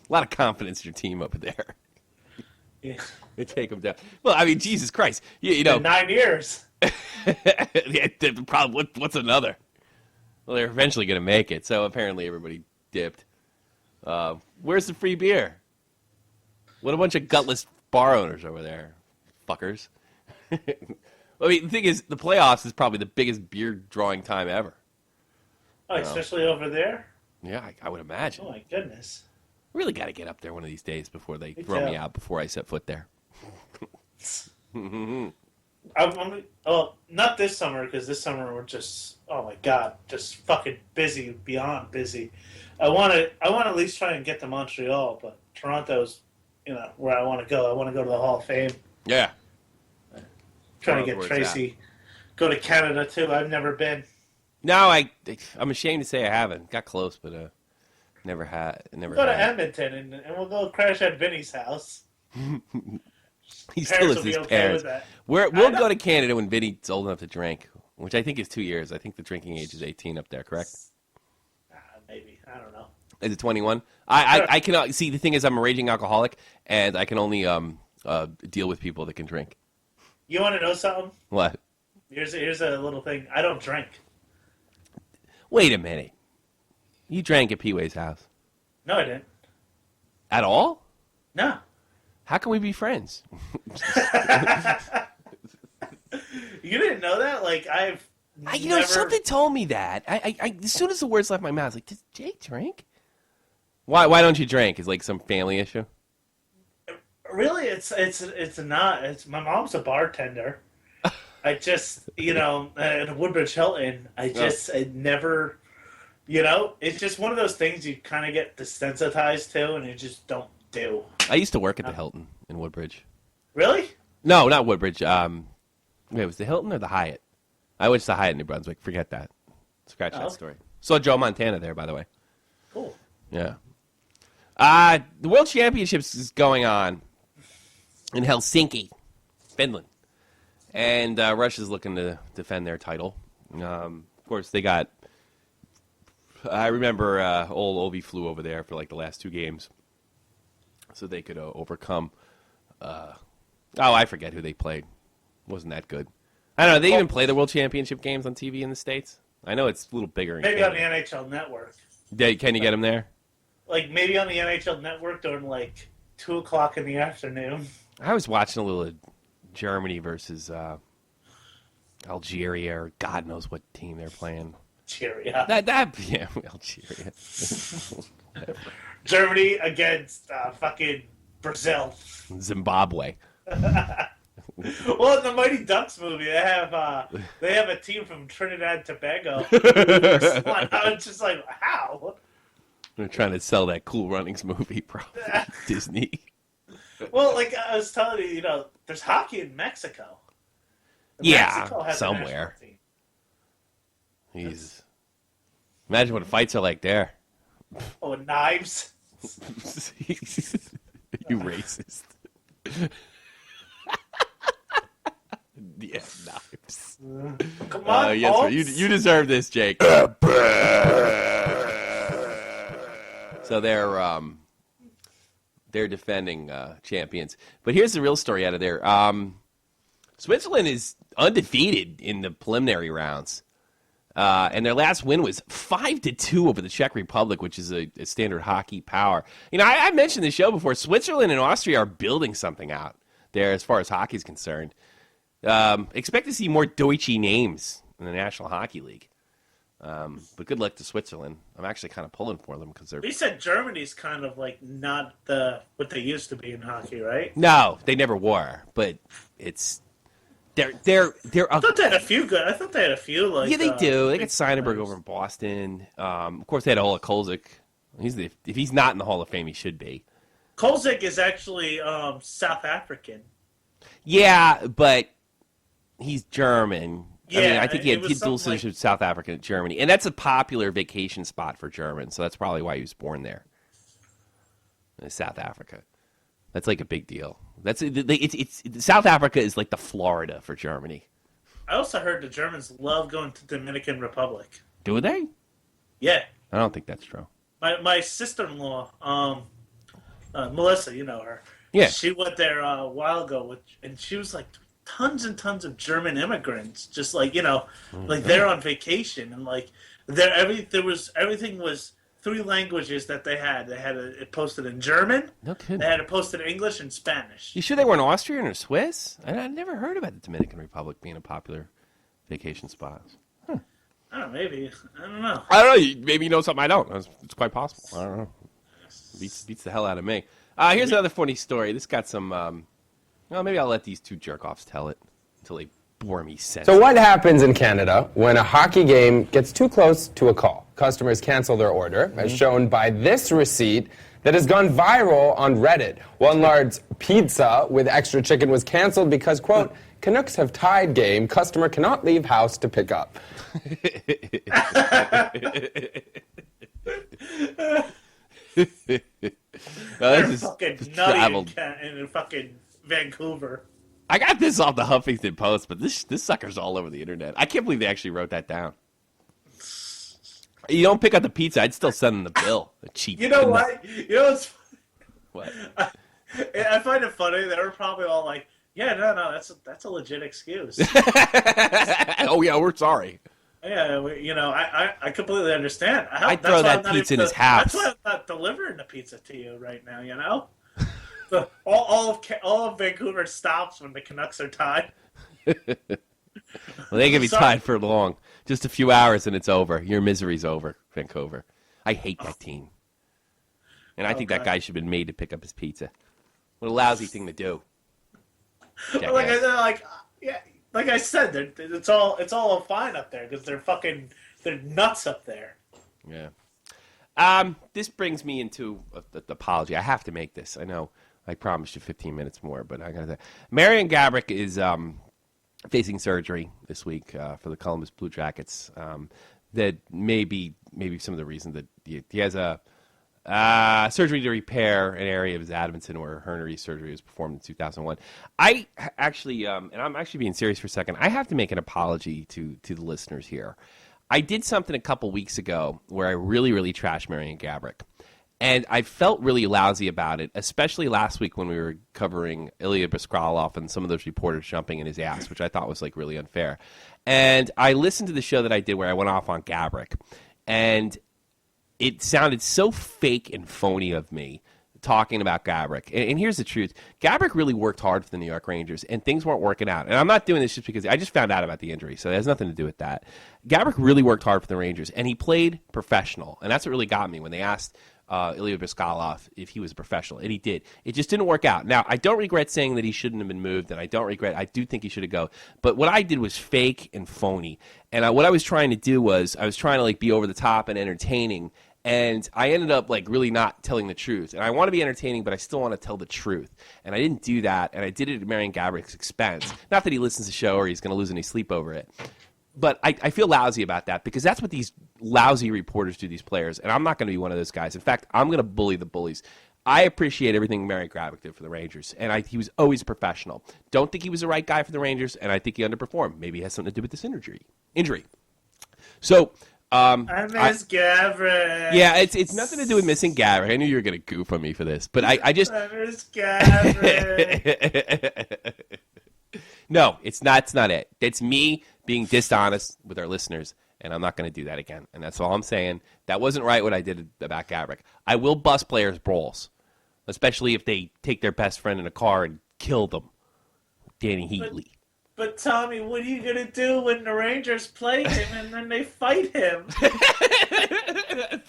lot of confidence in your team over there. Yeah. They take them down. Well, I mean, Jesus Christ, you know, 9 years. Yeah, the problem. What's another? Well, they're eventually going to make it. So apparently everybody dipped. Where's the free beer? What a bunch of gutless bar owners over there, fuckers. I mean, the thing is, the playoffs is probably the biggest beer drawing time ever. Oh, especially over there? Yeah, I would imagine. Oh, my goodness. Really got to get up there one of these days before they throw me out before I set foot there. Not this summer, because this summer we're just, oh my God, just fucking busy, beyond busy. I want to at least try and get to Montreal, but Toronto's, where I want to go. I want to go to the Hall of Fame. Yeah. Trying to get Tracy. Go to Canada, too. I've never been. No, I'm ashamed to say I haven't. Got close, but never had. Never. We'll go to had. Edmonton and we'll go crash at Vinny's house. He still Parents is will his be okay parents. with that. We'll go to Canada when Vinny's old enough to drink, which I think is 2 years. I think the drinking age is 18 up there, correct? Maybe. I don't know. Is it 21? I cannot see. The thing is, I'm a raging alcoholic, and I can only deal with people that can drink. You want to know something? What? Here's a little thing. I don't drink. Wait a minute. You drank at P-Way's house? No, I didn't. At all? No. How can we be friends? You didn't know that? Like, something told me that. I as soon as the words left my mouth, I was like, does Jake drink? Why don't you drink? Is like some family issue? Really, it's not. It's my mom's a bartender. I just, at Woodbridge Hilton, I never, it's just one of those things you kind of get desensitized to, and you just don't do. I used to work at the Hilton in Woodbridge. Really? No, not Woodbridge. Wait, was the Hilton or the Hyatt? I went to the Hyatt in New Brunswick. Forget that. Scratch that story. Saw Joe Montana there, by the way. Cool. Yeah. The World Championships is going on in Helsinki, Finland. And Russia's looking to defend their title. Of course, they got... I remember old Ovi flew over there for like the last 2 games so they could overcome... I forget who they played. Wasn't that good. I don't know. They even play the World Championship games on TV in the States? I know it's a little bigger in Maybe Canada. on the NHL Network. Can you get them there? Like, maybe on the NHL Network during, 2 o'clock in the afternoon. I was watching a little Germany versus Algeria, or God knows what team they're playing. Algeria. Yeah, Algeria. Germany against fucking Brazil. Zimbabwe. Well, in the Mighty Ducks movie, they have a team from Trinidad and Tobago. I was just like, how? They're trying to sell that Cool Runnings movie, probably. Disney. Well, like I was telling you, there's hockey in Mexico. Mexico has somewhere. A national team. Imagine what fights are like there. Oh, with knives. You racist. Yeah, knives. Come on, yes, sir. You deserve this, Jake. So they're defending champions. But here's the real story out of there. Switzerland is undefeated in the preliminary rounds. And their last win was 5-2 over the Czech Republic, which is a standard hockey power. I mentioned this show before. Switzerland and Austria are building something out there as far as hockey is concerned. Expect to see more Deutsche names in the National Hockey League. But good luck to Switzerland. I'm actually kind of pulling for them because they're. You said Germany's kind of like not what they used to be in hockey, right? No, they never were. But it's they're. I thought they had a few good. I thought they had a few like. Yeah, they do. They got Seidenberg over in Boston. Of course, they had Ola Kolzig. If he's not in the Hall of Fame, he should be. Kolzig is actually South African. Yeah, but he's German. Yeah, I mean, I think he had dual like... citizenship South Africa and Germany. And that's a popular vacation spot for Germans, so that's probably why he was born there. In South Africa. That's like a big deal. It's South Africa is like the Florida for Germany. I also heard the Germans love going to Dominican Republic. Do they? Yeah. I don't think that's true. My sister-in-law, Melissa, you know her. Yeah. She went there a while ago, and she was like, tons and tons of German immigrants, just like like they're on vacation, and like everything was 3 languages that they had. They had it posted in German. No kidding. They had it posted in English and Spanish. You sure they weren't Austrian or Swiss? I never heard about the Dominican Republic being a popular vacation spot. I don't know, maybe. I don't know. I don't know. Maybe you know something I don't. It's quite possible. I don't know. Beats the hell out of me. Here's another funny story. This got some. Well, maybe I'll let these 2 jerk-offs tell it until they bore me sense. So what happens in Canada when a hockey game gets too close to a call? Customers cancel their order, as shown by this receipt that has gone viral on Reddit. One large pizza with extra chicken was canceled because, quote, Canucks have tied game. Customer cannot leave house to pick up. They're fucking nutty in fucking Vancouver. I got this off the Huffington Post, but this sucker's all over the internet. I can't believe they actually wrote that down. You don't pick up the pizza, I'd still send them the bill. A cheap. You know what? You know what's what? I find it funny. They were probably all like, "Yeah, no, that's a legit excuse." Oh yeah, we're sorry. Yeah, I completely understand. I'd throw that pizza in his house. That's why I'm not delivering the pizza to you right now. You know, all of Vancouver stops when the Canucks are tied. Well, they can be tied for long. Just a few hours and it's over. Your misery's over, Vancouver. I hate that team. And I think that guy should have been made to pick up his pizza. What a lousy thing to do. Like I said, it's all fine up there because they're nuts up there. Yeah. This brings me into the apology. I have to make this. I know I promised you 15 minutes more, but I got to. Marian Gaborik is facing surgery this week for the Columbus Blue Jackets. That may be some of the reasons that he has a surgery to repair an area of his Edmonton where hernia surgery was performed in 2001. I actually, and I'm actually being serious for a second, I have to make an apology to the listeners here. I did something a couple weeks ago where I really, really trashed Marian Gaborik. And I felt really lousy about it, especially last week when we were covering Ilya Byskralov and some of those reporters jumping in his ass, which I thought was like really unfair. And I listened to the show that I did where I went off on Gaborik, and it sounded so fake and phony of me talking about Gaborik. And here's the truth. Gaborik really worked hard for the New York Rangers, and things weren't working out. And I'm not doing this just because I just found out about the injury, so it has nothing to do with that. Gaborik really worked hard for the Rangers, and he played professional. And that's what really got me when they asked Ilya Byskralov if he was a professional, and he did. It just didn't work out. Now, I don't regret saying that he shouldn't have been moved, and I do think he should have gone. But what I did was fake and phony. And what I was trying to do was I was trying to like be over the top and entertaining. And I ended up like really not telling the truth. And I want to be entertaining, but I still want to tell the truth. And I didn't do that. And I did it at Marian Gaborik's expense. Not that he listens to the show or he's going to lose any sleep over it. But I feel lousy about that because that's what these lousy reporters do, these players. And I'm not going to be one of those guys. In fact, I'm going to bully the bullies. I appreciate everything Marian Gaborik did for the Rangers. And he was always a professional. Don't think he was the right guy for the Rangers. And I think he underperformed. Maybe it has something to do with this injury. So... I miss Gaborik. Yeah, it's nothing to do with missing Gaborik. I knew you were going to goof on me for this, but I just... I miss Gaborik. No, it's not it. It's me being dishonest with our listeners, and I'm not going to do that again. And that's all I'm saying. That wasn't right what I did about Gaborik. I will bust players' balls, especially if they take their best friend in a car and kill them. Danny Heatley. But Tommy, what are you gonna do when the Rangers play him and then they fight him?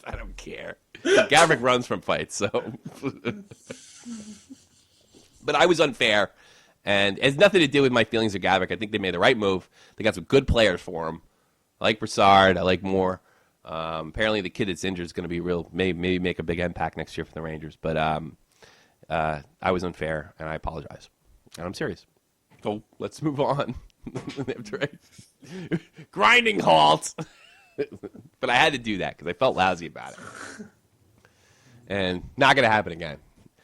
I don't care. Gaborik runs from fights, so. But I was unfair, and it has nothing to do with my feelings of Gaborik. I think they made the right move. They got some good players for him. I like Brassard. I like Moore. Apparently, the kid that's injured is going to be real. Maybe make a big impact next year for the Rangers. But I was unfair, and I apologize. And I'm serious. So let's move on. Grinding halt. But I had to do that because I felt lousy about it. And not going to happen again.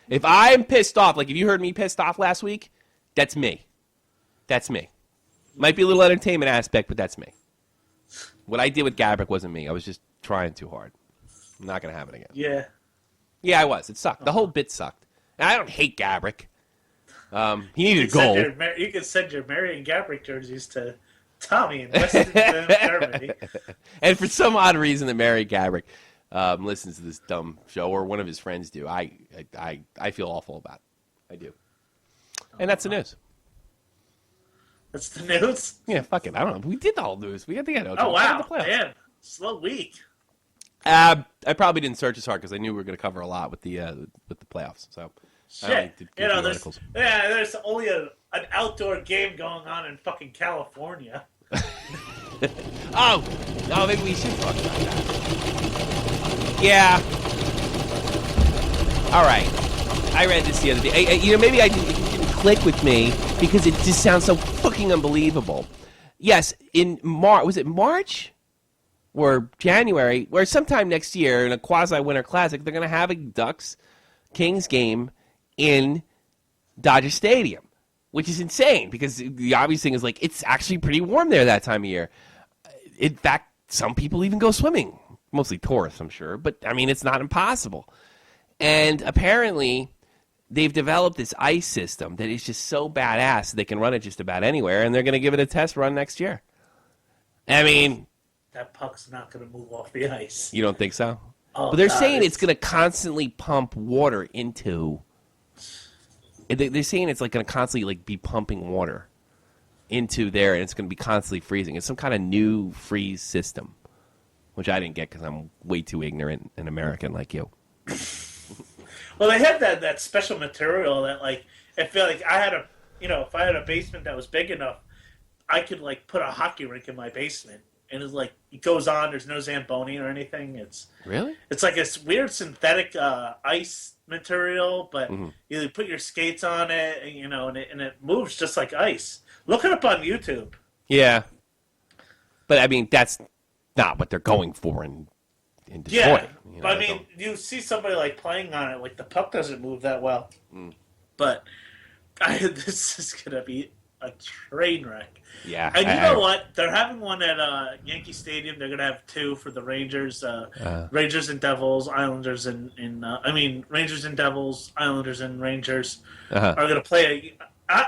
If I'm pissed off, like if you heard me pissed off last week, that's me. That's me. Might be a little entertainment aspect, but that's me. What I did with Gaborik wasn't me. I was just trying too hard. I'm not going to happen again. Yeah. Yeah, I was. It sucked. The whole bit sucked. And I don't hate Gaborik. He needed a goal. You can send your Marian Gaborik jerseys to Tommy in West Germany. And for some odd reason that Marian Gaborik listens to this dumb show, or one of his friends do, I feel awful about it. I do. And that's the news. That's the news? Yeah, fuck it. I don't know. We did all news. We got the Oh, wow. Man, slow week. I probably didn't search as hard because I knew we were going to cover a lot with the playoffs. So Shit. the You know, articles. there's only an outdoor game going on in fucking California. Oh, maybe we should talk about that. Yeah. All right. I read this the other day. Maybe it didn't click with me because it just sounds so fucking unbelievable. Yes, in was it March or January, or sometime next year in a quasi-winter classic, they're going to have a Ducks-Kings game in Dodger Stadium, which is insane because the obvious thing is, like, it's actually pretty warm there that time of year. In fact, some people even go swimming, mostly tourists, I'm sure, but, I mean, it's not impossible. And apparently, they've developed this ice system that is just so badass they can run it just about anywhere, and they're going to give it a test run next year. I mean, that puck's not going to move off the ice. You don't think so? Oh, but they're God, saying it's going to constantly pump water into. They're saying it's like going to constantly like be pumping water into there, and it's going to be constantly freezing. It's some kind of new freeze system, which I didn't get because I'm way too ignorant and American like you. Well, they had that special material that, like, I feel like I had if I had a basement that was big enough, I could, like, put a hockey rink in my basement. And it's like, it goes on, there's no Zamboni or anything. Really? It's like this weird synthetic ice material, but you put your skates on it, and it moves just like ice. Look it up on YouTube. Yeah. But, I mean, that's not what they're going for in Detroit. Yeah, but I mean, you see somebody like playing on it, like the puck doesn't move that well. But this is gonna be a train wreck. Yeah, and you know what? They're having one at Yankee Stadium. They're gonna have two for the Rangers, Rangers and Devils, Islanders and Rangers and Devils, Islanders and Rangers are gonna play.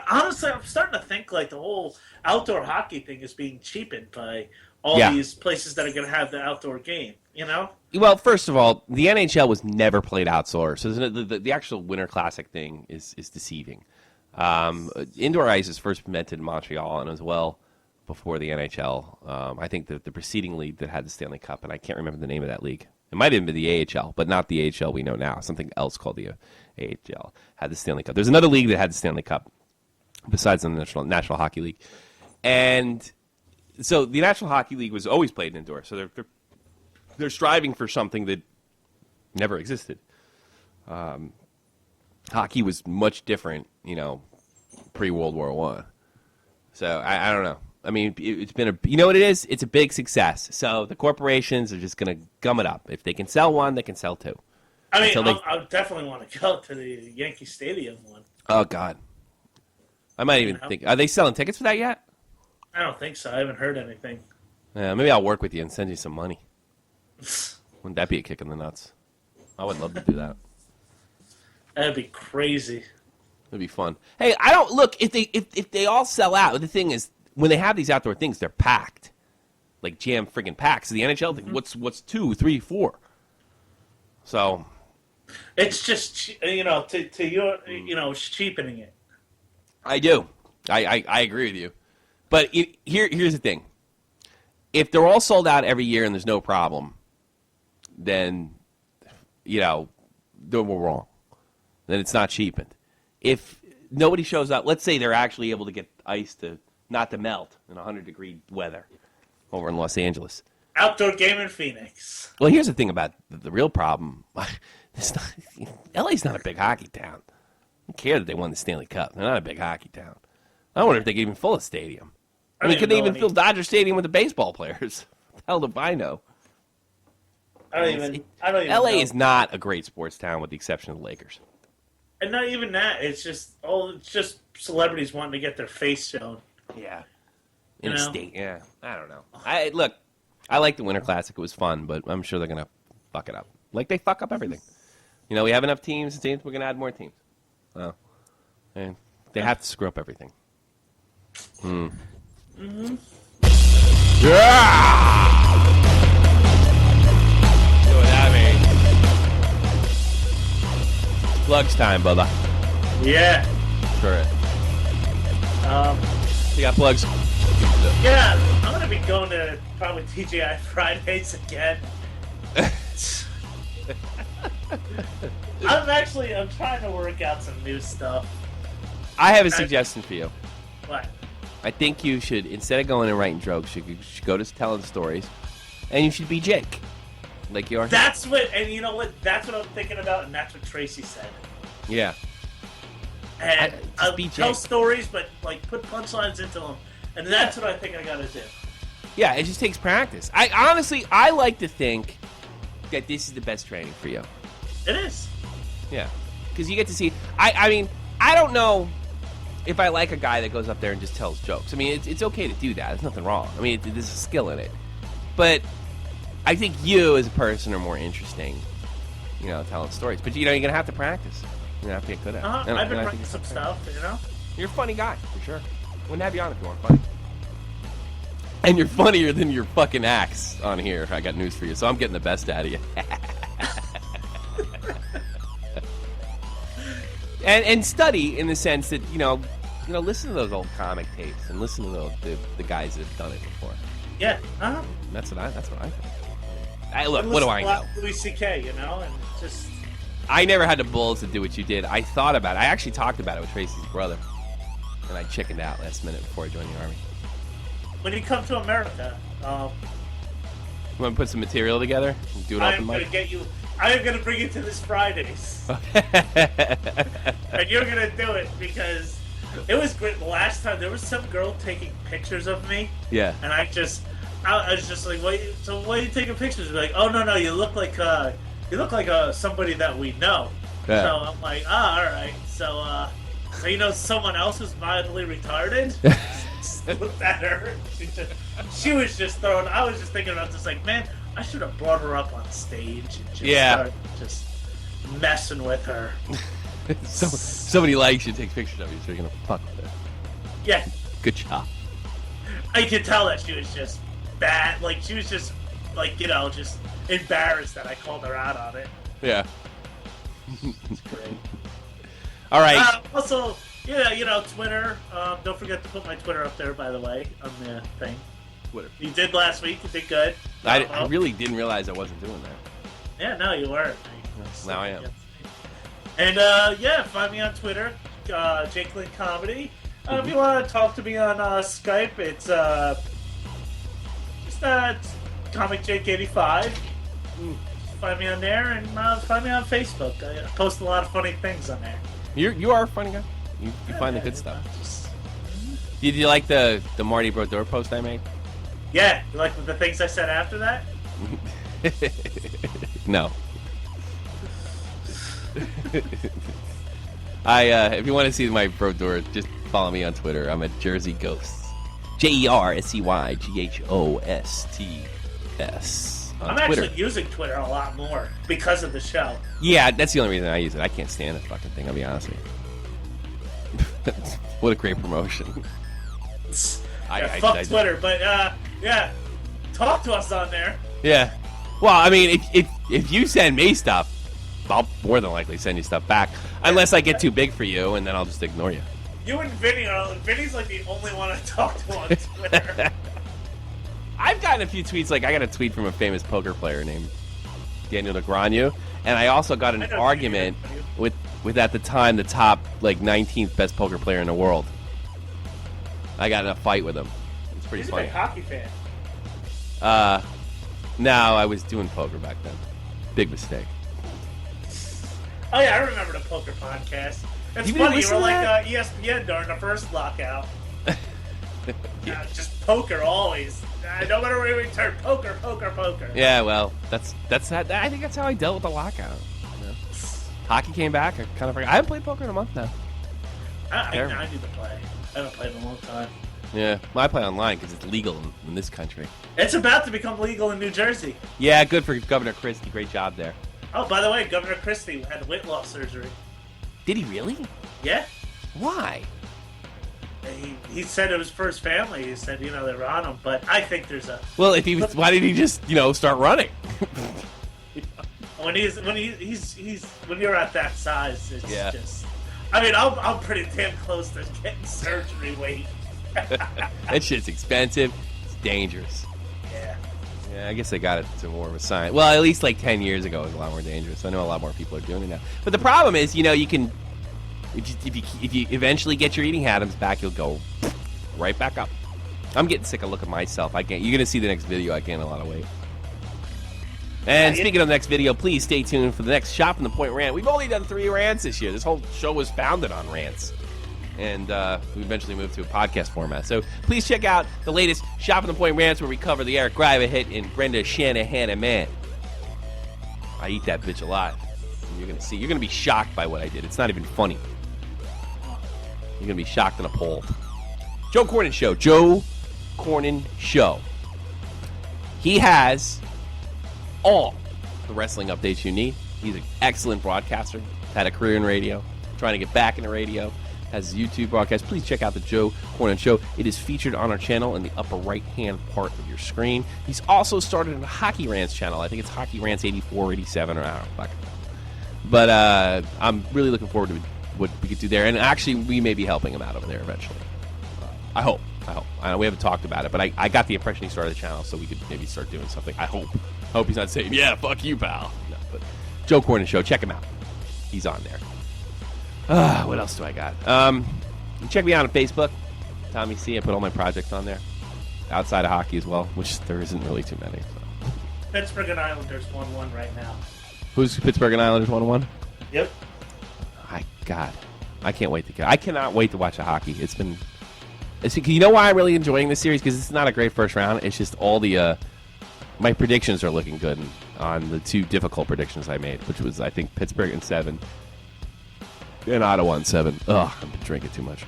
Honestly, I'm starting to think like the whole outdoor hockey thing is being cheapened by all these places that are going to have the outdoor game, Well, first of all, the NHL was never played outdoors, so the actual Winter Classic thing is deceiving. Indoor ice is first invented in Montreal and as well before the NHL. I think the preceding league that had the Stanley Cup, and I can't remember the name of that league. It might have been the AHL, but not the AHL we know now. Something else called the AHL had the Stanley Cup. There's another league that had the Stanley Cup besides the National Hockey League. And so the National Hockey League was always played indoors. So they're striving for something that never existed. Hockey was much different, pre-World War I. So I don't know. I mean, it's been you know what it is? It's a big success. So the corporations are just going to gum it up. If they can sell one, they can sell two. I mean, I definitely want to go to the Yankee Stadium one. Oh, God. I might even think. Are they selling tickets for that yet? I don't think so. I haven't heard anything. Yeah, maybe I'll work with you and send you some money. Wouldn't that be a kick in the nuts? I would love to do that. That'd be crazy. It'd be fun. Hey, I don't look if they all sell out. The thing is, when they have these outdoor things, they're packed, like jam friggin' packed. So the NHL thing, what's 2, 3, 4? So it's just to your cheapening it. I do. I agree with you. But here's the thing. If they're all sold out every year and there's no problem, then, we're wrong. Then it's not cheapened. If nobody shows up, let's say they're actually able to get ice not to melt in 100-degree weather over in Los Angeles. Outdoor game in Phoenix. Well, here's the thing about the real problem. LA's not a big hockey town. I don't care that they won the Stanley Cup. They're not a big hockey town. I wonder if they could even fill a stadium. I mean, could they even fill Dodger Stadium with the baseball players? What the hell do I know? I don't even LA know. is not a great sports town with the exception of the Lakers. And not even that. It's just celebrities wanting to get their face shown. Yeah. In a state. Yeah. I don't know. I like the Winter Classic. It was fun, but I'm sure they're going to fuck it up. Like they fuck up everything. We have enough teams. We're going to add more teams. Oh. And they have to screw up everything. Yeah! You know what that means. Plugs time, brother. Yeah. Sure. You got plugs? Yeah, I'm going to be going to probably TGI Fridays again. I'm trying to work out some new stuff. I have a suggestion for you. What? I think you should, instead of going and writing jokes, you should go to telling stories, and you should be Jake, like you are. That's what, and you know what? That's what I'm thinking about, and that's what Tracy said. Yeah. And I'll be tell Jake. stories, but like put punchlines into them, and that's what I think I gotta do. Yeah, it just takes practice. I like to think that this is the best training for you. It is. Yeah, because you get to see. I mean, I don't know if I like a guy that goes up there and just tells jokes. I mean, it's okay to do that. There's nothing wrong. I mean, there's a skill in it. But I think you as a person are more interesting, you know, telling stories. But, you know, you're going to have to practice. You're going to have to get good at it. I've been writing some stuff, you know? You're a funny guy, for sure. Wouldn't have you on if you weren't funny. And you're funnier than your fucking acts on here. I got news for you. So I'm getting the best out of you. And study in the sense that, you know, listen to those old comic tapes and listen to the guys that have done it before. Yeah. That's what I think. Look, what do I know? Louis C.K., you know, and just. I never had the balls to do what you did. I thought about it. I actually talked about it with Tracy's brother, and I chickened out last minute before I joined the army. When you come to America, You want to put some material together? And do it open mic? I am going to bring you to this Fridays. And you're going to do it because it was great. Last time, there was some girl taking pictures of me. Yeah. And I was just like, why are you taking pictures? Like, oh, no, you look like somebody that we know. Yeah. So I'm like, all right. So you know someone else who's mildly retarded? Looked at her. She was just throwing. I was just thinking about this, like, man, I should have brought her up on stage and just start just messing with her. Somebody likes you, takes pictures of you, so you're gonna fuck with her. Yeah. Good job. I could tell that she was just bad. Like, she was just, like, you know, just embarrassed that I called her out on it. Yeah. It's great. All right. Also, yeah, you know, Twitter. Don't forget to put my Twitter up there, by the way, on the thing. Twitter. You did last week. You did good. I really didn't realize I wasn't doing that. Yeah, no, you weren't. Now I am. And, yeah, find me on Twitter, Jake Lynn Comedy. If you want to talk to me on Skype, it's just Comic Jake85. Find me on there, and find me on Facebook. I post a lot of funny things on there. You are a funny guy. You find the good stuff. Did you like the Marty Brodeur post I made? Yeah, you like the things I said after that? No. If you want to see my Brodeur, just follow me on Twitter. I'm at Jersey Ghosts. JERSEYGHOSTS. I'm Twitter. actually using Twitter a lot more because of the show. Yeah, that's the only reason I use it. I can't stand the fucking thing, I'll be honest with you. What a great promotion. Fuck Twitter, but yeah, talk to us on there. Yeah. Well, I mean, if you send me stuff, I'll more than likely send you stuff back. Unless I get too big for you, and then I'll just ignore you. You and Vinny Vinny's like the only one I talk to on Twitter. I've gotten a few tweets. Like, I got a tweet from a famous poker player named Daniel Negreanu, and I also got an argument with at the time the top, like, 19th best poker player in the world. I got in a fight with him. It's pretty funny. He's a big hockey fan. No, I was doing poker back then. Big mistake. Oh yeah, I remember the poker podcast. It's You funny, you listen were to like that? ESPN during the first lockout. Just poker always. No matter where we turn, poker. Yeah, well, that's I think that's how I dealt with the lockout. You know? Hockey came back. I kind of forgot. I haven't played poker in a month now. I need to play. I haven't played in a long time. Yeah, well, I play online because it's legal in this country. It's about to become legal in New Jersey. Yeah, good for Governor Christie. Great job there. Oh, by the way, Governor Christie had weight loss surgery. Did he really? Yeah. Why? He said it was for his family. He said, you know, they were on him. But I think there's a... Well, if he was, why did he just, start running? When you're at that size, it's Yeah. just... I mean, I'm pretty damn close to getting surgery weight. That shit's expensive. It's dangerous. Yeah. Yeah, I guess they got it to more of a sign. Well, at least like 10 years ago, it was a lot more dangerous. I know a lot more people are doing it now. But the problem is, you can, if you eventually get your eating habits back, you'll go right back up. I'm getting sick of looking at myself. You're going to see the next video. I gained a lot of weight. And speaking of the next video, please stay tuned for the next Shop in the Point rant. We've only done 3 rants this year. This whole show was founded on rants. And we eventually moved to a podcast format. So please check out the latest Shop in the Point rants where we cover the Eric Greiva hit in Brenda Shanahan Man. I eat that bitch a lot. And you're going to see. You're going to be shocked by what I did. It's not even funny. You're going to be shocked and appalled. Joe Cornyn Show. Joe Cornyn Show. He has all the wrestling updates you need. He's an excellent broadcaster. Had a career in radio. Trying to get back into radio. Has a YouTube broadcast. Please check out the Joe Cornyn Show. It is featured on our channel in the upper right-hand part of your screen. He's also started a Hockey Rants channel. I think it's Hockey Rants 84, 87, or I don't know. But I'm really looking forward to what we could do there. And actually, we may be helping him out over there eventually. I hope. I know we haven't talked about it, but I got the impression he started the channel, so we could maybe start doing something. I hope. Hope he's not saying, yeah, fuck you, pal. No, but Joe Cornyn Show. Check him out. He's on there. What else do I got? Check me out on Facebook. Tommy C. I put all my projects on there. Outside of hockey as well, which there isn't really too many. So. Pittsburgh and Islanders 1-1 right now. Who's Pittsburgh and Islanders 1-1? Yep. God. I can't wait to get. I cannot wait to watch the hockey. You know why I'm really enjoying this series? Because it's not a great first round. It's just all the my predictions are looking good on the 2 difficult predictions I made, which was, I think, Pittsburgh in 7. And Ottawa in 7. Ugh, I've been drinking too much.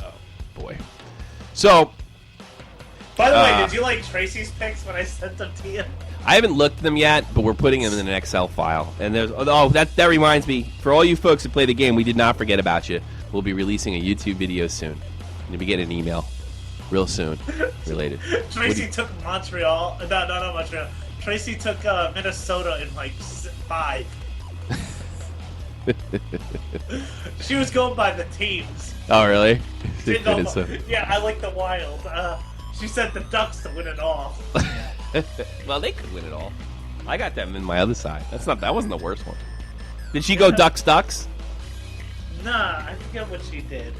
Oh, boy. So. By the way, did you like Tracy's picks when I sent them to you? I haven't looked at them yet, but we're putting them in an Excel file. And that reminds me, for all you folks who play the game, we did not forget about you. We'll be releasing a YouTube video soon. You'll be getting an email real soon related. Tracy took Montreal. No, not Montreal. Tracy took Minnesota in like 5. She was going by the teams. Oh, really? Yeah, I like the Wild. She said the Ducks to win it all. Well, they could win it all. I got them in my other side. That wasn't the worst one. Did she go Ducks? Nah, I forget what she did.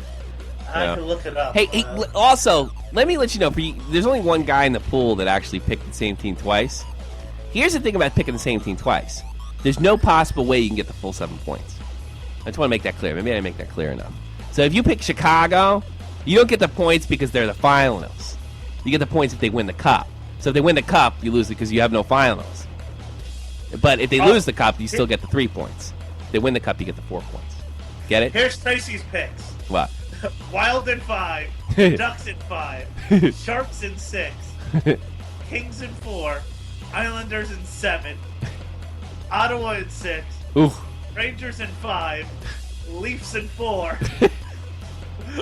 I have to look it up. Hey, also, let me let you know, there's only one guy in the pool that actually picked the same team twice. Here's the thing about picking the same team twice. There's no possible way you can get the full 7 points. I just want to make that clear. Maybe I didn't make that clear enough. So if you pick Chicago, you don't get the points because they're the finalists. You get the points if they win the cup. So if they win the cup, you lose it because you have no finals. But if they lose the cup, you still get the 3 points. If they win the cup, you get the 4 points. Get it? Here's Tracy's picks. What? Wild in 5, Ducks in 5, Sharks in 6, Kings in 4, Islanders in 7, Ottawa in 6, Oof. Rangers in 5, Leafs in 4,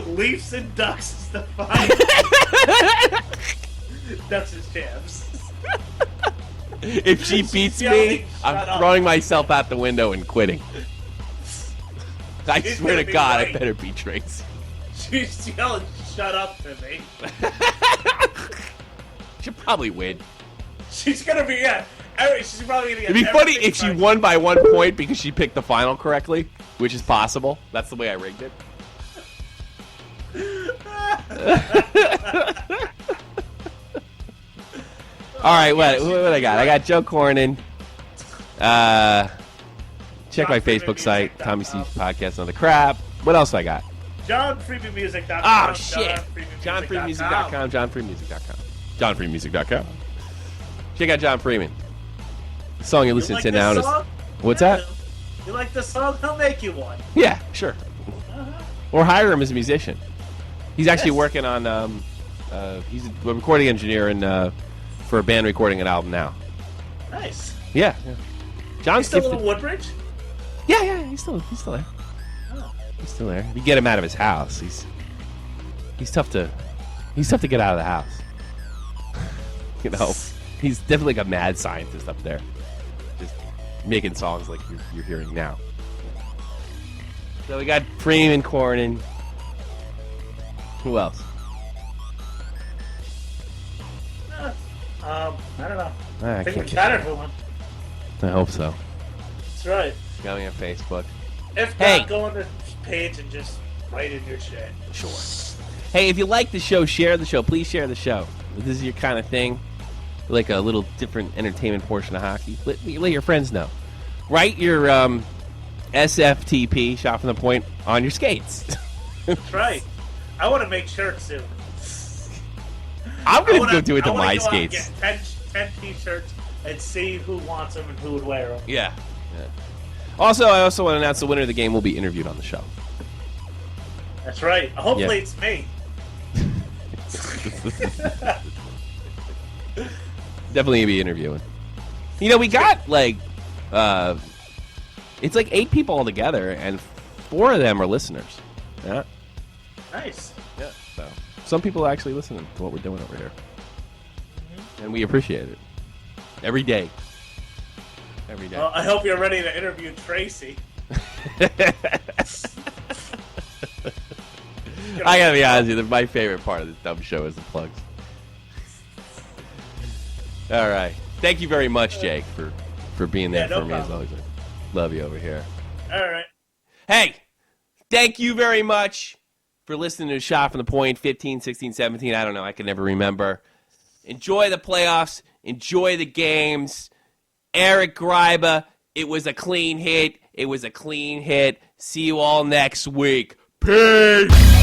Leafs and Ducks is the 5. Ducks is jams. If she beats me, I'm throwing myself out the window and quitting. I swear to God, I better beat Tracy. She's yelling, shut up to me. She'll probably win. She's gonna be, she's probably gonna get. It'd be funny if she won by 1 point because she picked the final correctly, which is possible. That's the way I rigged it. All right, what I got? I got Joe Cornyn. Check my Facebook site, Tommy C's Podcast on the Crap. What else I got? JohnFreemanMusic.com. Oh, shit. JohnFreemanMusic.com. JohnFreemanMusic.com. Check out John Freeman. The song you're listening to now is... What's that? You like the song? He'll make you one. Yeah, sure. Or hire him as a musician. He's actually working on... he's a recording engineer for a band recording an album now. Nice. Yeah. John's still in Woodbridge? Yeah, he's still there. Oh. He's still there. You get him out of his house. He's tough to get out of the house. You know, he's definitely like a mad scientist up there, just making songs like you're hearing now. So we got Freeman, Cornyn. Who else? I don't know. I I think we can't chatted for one. I hope so. That's right. Got me on Facebook. If Hey. not, go on the page and just write in your shit. Sure. Hey, if you like the show, share the show. Please share the show. If this is your kind of thing, like a little different entertainment portion of hockey, let your friends know. Write your SFTP, shot from the point, on your skates. That's right. I want to make shirts soon. I'm going to go do it to my skates. Get 10 t-shirts and see who wants them and who would wear them. Yeah. Also, I also want to announce the winner of the game will be interviewed on the show. That's right. Hopefully Yeah. it's me. Definitely be interviewing. You know, we got like, it's like 8 people altogether, and 4 of them are listeners. Yeah. Nice. Yeah. So some people are actually listening to what we're doing over here, and we appreciate it every day. Every day. Well, I hope you're ready to interview Tracy. I gotta be honest with you, my favorite part of this dumb show is the plugs. All right. Thank you very much, Jake, for being there Yeah, no for me as problem. always. Love you over here. All right. Hey, thank you very much for listening to Shot from the Point 15, 16, 17. I don't know. I can never remember. Enjoy the playoffs. Enjoy the games. Eric Greiba, it was a clean hit. It was a clean hit. See you all next week. Peace.